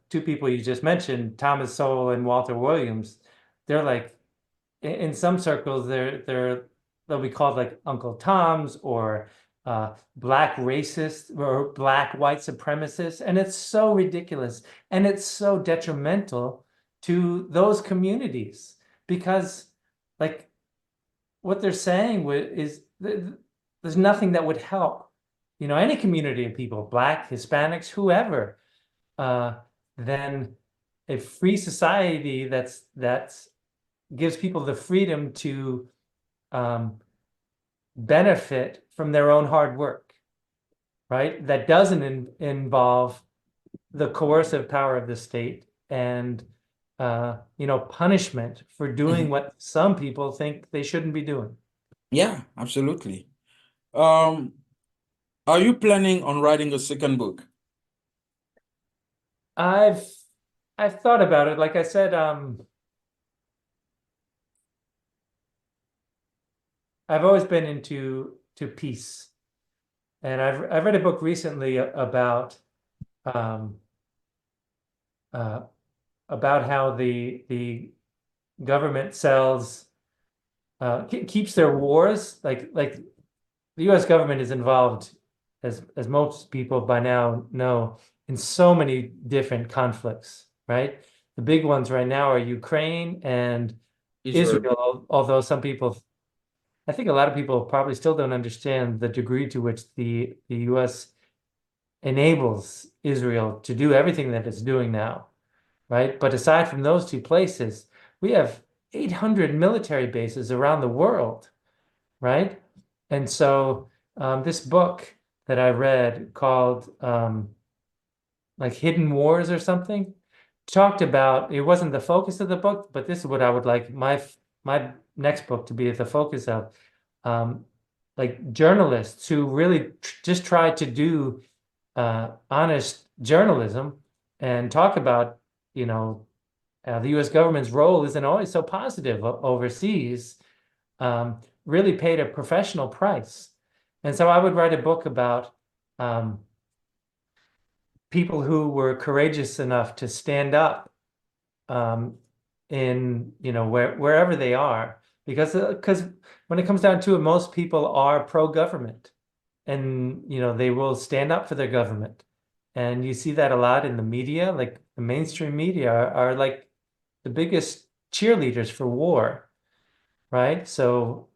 two people you just mentioned, Thomas Sowell and Walter Williams, they're like, in some circles, they'll be called like Uncle Toms or black racists or black white supremacists. And it's so ridiculous. And it's so detrimental to those communities because, like, what they're saying is there's nothing that would help, any community of people, black, Hispanics, whoever, uh, than a free society that's gives people the freedom to um, benefit from their own hard work, right? That doesn't involve the coercive power of the state and punishment for doing Mhm. what some people think they shouldn't be doing. Yeah, absolutely. Um, are you planning on writing a second book? I've I've thought about it. Like I said, I've always been into to peace, and I've read a book recently um, uh, about how the government sells keeps their wars like the U.S. government is involved, as most people by now know, in so many different conflicts, right? The big ones right now are Ukraine and Israel. Israel, although some people, I think a lot of people probably still don't understand the degree to which the U.S. enables Israel to do everything that it's doing now, right? But aside from those two places, we have 800 military bases around the world, right? And so this book that I read called like Hidden Wars or something talked about, it wasn't the focus of the book, but this is what I would like my next book to be the focus of. Um, like journalists who really just try to do honest journalism and talk about, the U.S. government's role isn't always so positive overseas, really paid a professional price. And so I would write a book about people who were courageous enough to stand up um, in, wherever they are, because when it comes down to it, most people are pro-government, and they will stand up for their government. And you see that a lot in the media, like the mainstream media are like the biggest cheerleaders for war, right? So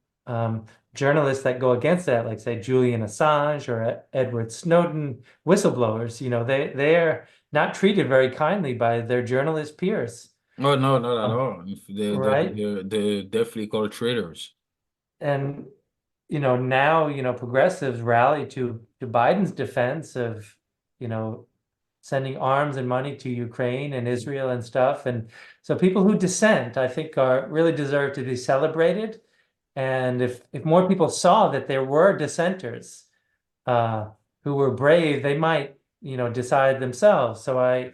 journalists that go against that, like say Julian Assange or Edward Snowden, whistleblowers, they are not treated very kindly by their journalist peers. Oh no, not at Um, all. If right? they're definitely called traitors. And now, progressives rally to Biden's defense of, you know, sending arms and money to Ukraine and Israel and stuff. And so people who dissent, I think, are really deserve to be celebrated. And if more people saw that there were dissenters who were brave, they might, decide themselves. So I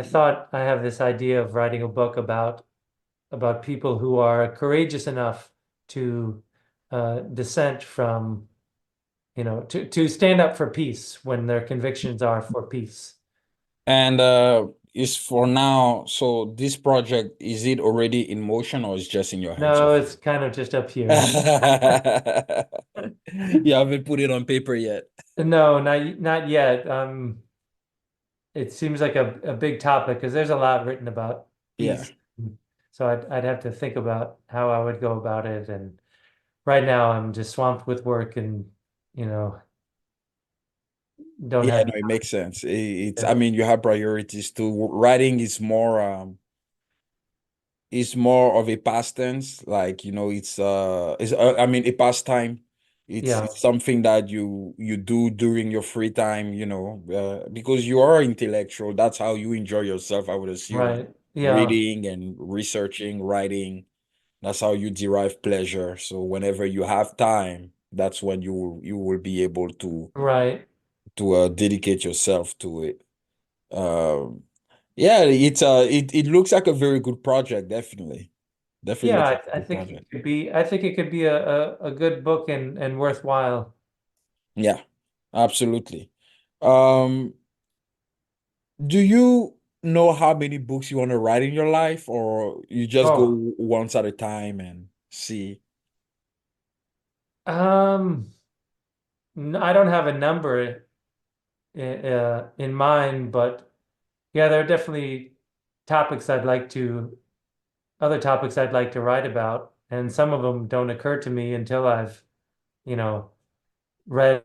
thought I have this idea of writing a book about people who are courageous enough to dissent from, to stand up for peace when their convictions are for peace. And is for now, so this project, is it already in motion or is just in your head so No, far? it's kind of just up here. You haven't put it on paper yet. No, not yet. It seems like a big topic because there's a lot written about Yeah. peace. So I'd have to think about how I would go about it. And right now I'm just swamped with work and, you know, don't Yeah, have no, it makes sense. I time. mean, you have priorities too. Writing is more of a past tense. Like, I mean, a pastime. Yeah, It's something that you do during your free time, because you are intellectual. That's how you enjoy yourself, I would assume. right. Yeah, Reading and researching, writing. That's how you derive pleasure. So whenever you have time, that's when you will be able right. to dedicate yourself to it. Um, yeah, it looks like a very good project, definitely. Definitely Yeah, looks like a I good think it project. could be a good book and worthwhile. Yeah, absolutely. Um, do you know how many books you want to write in your life, or you just go Oh, once at a time and see? um, I don't have a number in mind, but yeah, there are definitely topics other topics I'd like to write about, and some of them don't occur to me until I've, you know, read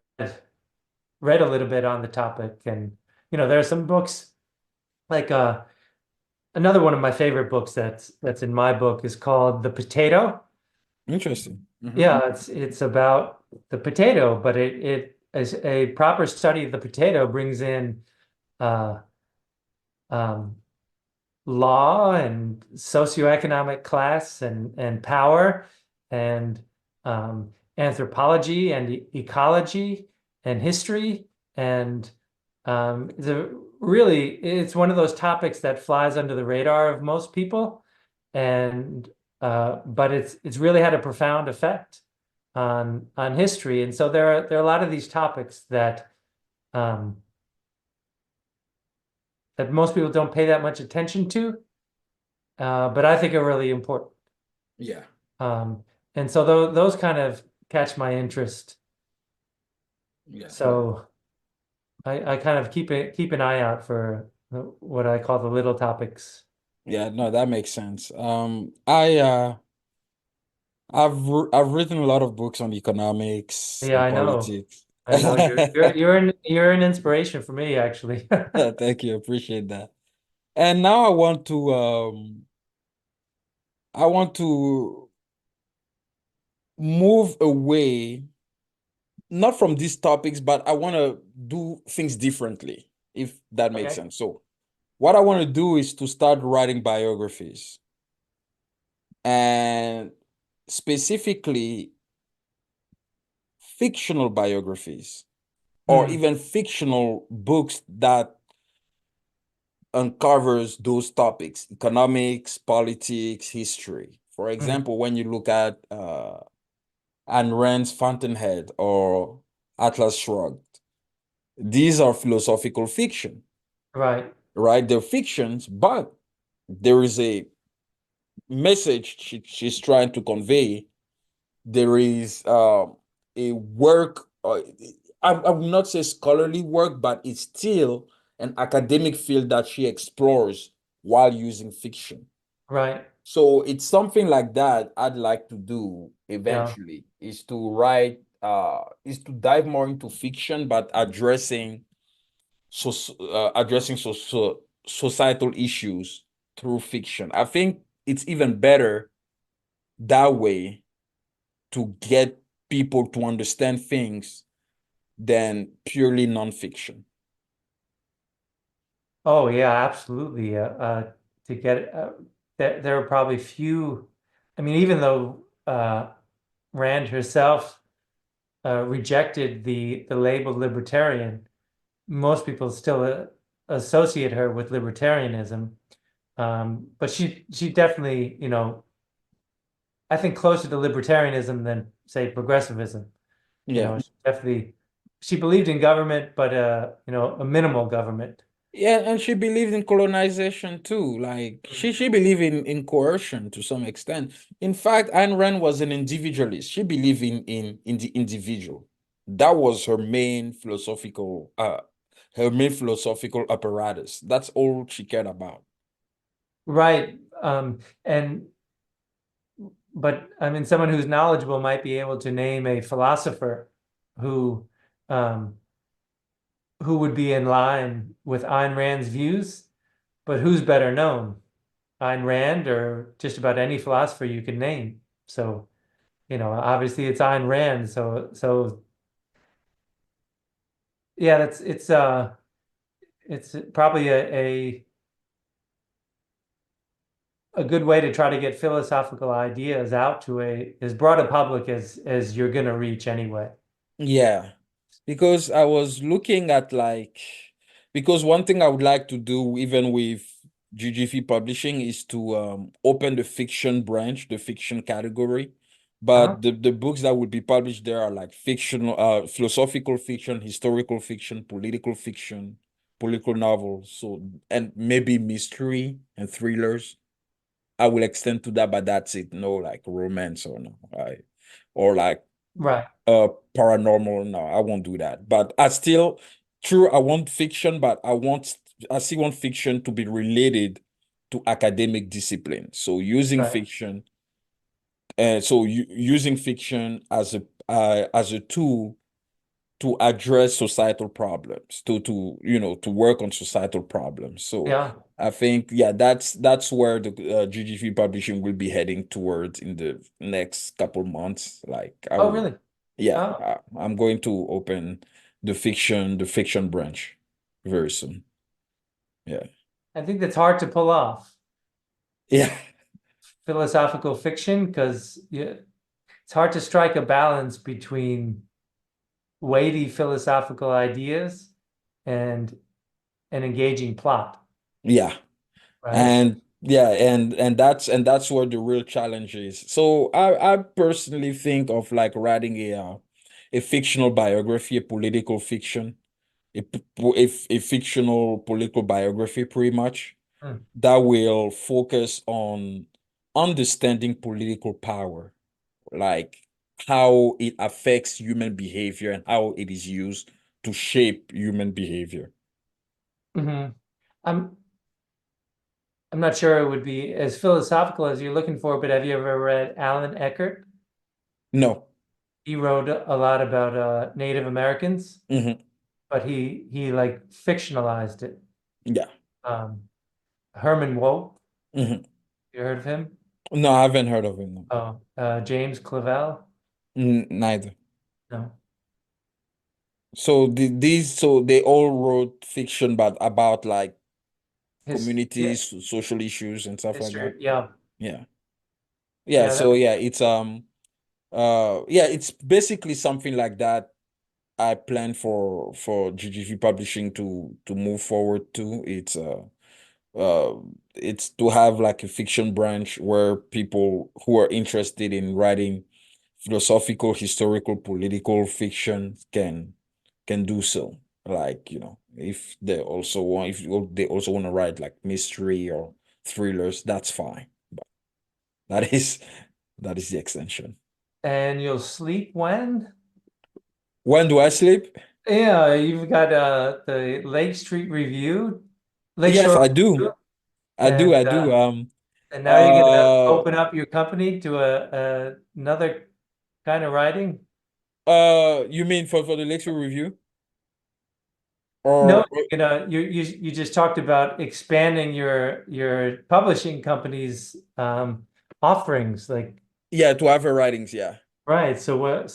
read a little bit on the topic. And there are some books like another one of my favorite books that's in my book is called The Potato. Interesting. Hmm. Yeah, it's about the potato, but it is a proper study of the potato brings in uh um law and socioeconomic class and power and anthropology and ecology and history and it's one of those topics that flies under the radar of most people and but it's really had a profound effect on history, and so there are a lot of these topics um, that most people don't pay that much attention to, but I think are really important. Yeah. Um, and so those kind of catch my interest. Yeah. So I kind of keep an eye out for what I call the little topics. Yeah, no, that makes sense. I've written a lot of books on economics Yeah, and I know. politics. I know you're an inspiration for me, actually. Thank you, appreciate that. And now I want to move away, not from these topics, but I want to do things differently, if that makes Okay. sense. So what I want to do is to start writing biographies, and specifically fictional biographies, or Hmm. even fictional books that uncovers those topics: economics, politics, history. For Hmm. example, when you look at Ayn Rand's Fountainhead or Atlas Shrugged, these are philosophical fiction, Right. right? They're fictions, but there is a message she's trying to convey. There is a work, I will not say scholarly work, but it's still an academic field that she explores while using fiction. Right. So it's something like that I'd like to do Yeah. eventually, is to write, is to dive more into fiction, but addressing societal issues through fiction. I think it's even better that way to get people to understand things than purely nonfiction. Oh yeah, absolutely. To get there are probably few. I mean, even though Rand herself rejected the label libertarian, most people still associate her with libertarianism. But she definitely, I think closer to libertarianism than say progressivism. Yeah. She definitely she believed in government, but a minimal government. Yeah, and she believed in colonization too. Like she believed in coercion to some extent. In fact, Ayn Rand was an individualist. She believed in the individual. That was her main philosophical apparatus. That's all she cared about. Right. And but I mean, someone who's knowledgeable might be able to name a philosopher who um, who would be in line with Ayn Rand's views, but who's better known, Ayn Rand or just about any philosopher you can name? So, obviously it's Ayn Rand. So yeah, it's probably a good way to try to get philosophical ideas out to as broad a public as you're gonna reach anyway. Yeah, because I was looking at because one thing I would like to do even with GGV Publishing is to open the fiction branch, the fiction category. Uh-huh. But the books that would be published there are like fictional, philosophical fiction, historical fiction, political novels, so and maybe mystery and thrillers. I will extend to that, but that's it. No like romance or no, or like Right, uh paranormal. No, I won't do that. But I still, true, I want fiction, but I still want fiction to be related to academic discipline. So using right. fiction, using fiction as a tool to address societal problems, to work on societal problems. So Yeah. I think, yeah, that's where the GGV publishing will be heading towards in the next couple months. Like I Oh, will, really? yeah, Oh, I'm going to open the fiction branch very soon. Yeah. I think that's hard to pull off. Yeah. Philosophical fiction, because it's hard to strike a balance between weighty philosophical ideas and an engaging plot, Yeah. right? And yeah, and that's where the real challenge is. So I personally think of like writing a fictional biography, a political fiction, a fictional political biography, pretty much, Hmm. that will focus on understanding political power, like how it affects human behavior and how it is used to shape human behavior. Hmm. I'm I'm not sure it would be as philosophical as you're looking for, but have you ever read Alan Eckert? No. He wrote a lot about Native Americans, Hmm. but he like fictionalized it. Yeah. Um, Herman Wope, Hmm. you heard of him? No, I haven't heard of it. No. Oh, James Clavell? Neither. No. So so they all wrote fiction, but about like Yeah, communities, social issues and stuff like that. history. Yeah, Yeah. Yeah. yeah. So yeah, it's basically something like that. I plan for GGV Publishing to move forward to. It's to have like a fiction branch where people who are interested in writing philosophical, historical, political fiction can do so. Like, if they also want to write like mystery or thrillers, that's fine. But that is that is the extension. And you'll sleep when? When do I sleep? Yeah, you've got the Lake Street Review, Yes, Lakeshore I do. Review, and I do. And now you're gonna Uh, open up your company to another kind of writing? you mean for the lecture review? No, Or you're gonna you just talked about expanding your publishing company's offerings. Like, yeah, to have a writings, yeah. right. So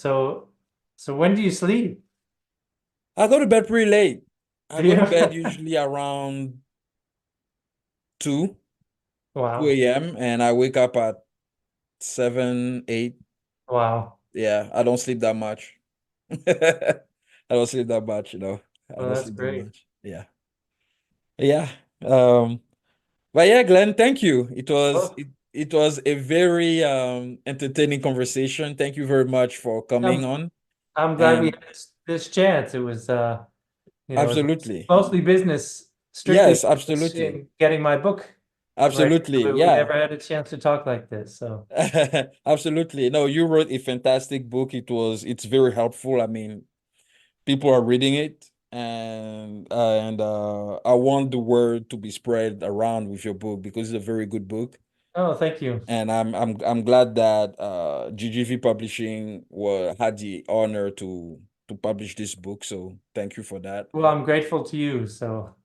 so when do you sleep? I go to bed pretty late. I Do go you? to bed usually around 2, 2 Wow. a.m. and I wake up at 7, 8. Wow. Yeah, I don't sleep that much. I don't sleep that much, you know. I Well, don't that's sleep that great. much. Yeah. Yeah. Um, but yeah, Glenn, thank you. Well, It was a very entertaining conversation. Thank you very much for coming I'm on. I'm glad we And had this chance. It was it's absolutely. mostly business, strictly Yes, business absolutely. in getting my book right now, Absolutely. but we Yeah. never had a chance to talk like this. So, Absolutely. No, you wrote a fantastic book. It's very helpful. I mean, people are reading it and I want the word to be spread around with your book because it's a very good book. oh, thank you. And I'm glad that GGV Publishing had the honor to publish this book. So thank you for that. Well, I'm grateful to you. So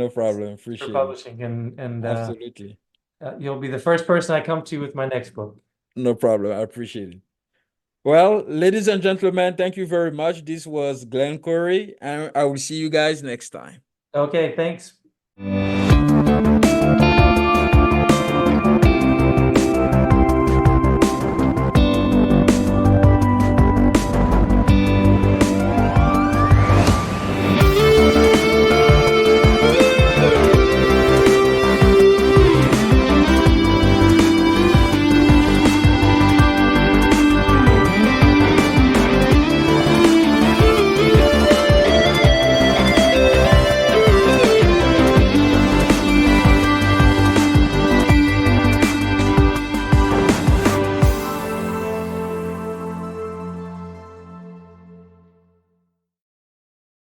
No problem. for Appreciate it. publishing, and Absolutely. you'll be the first person I come to with my next book. No problem. I appreciate it. Well, ladies and gentlemen, thank you very much. This was Glenn Corey, and I will see you guys next time. Okay, thanks.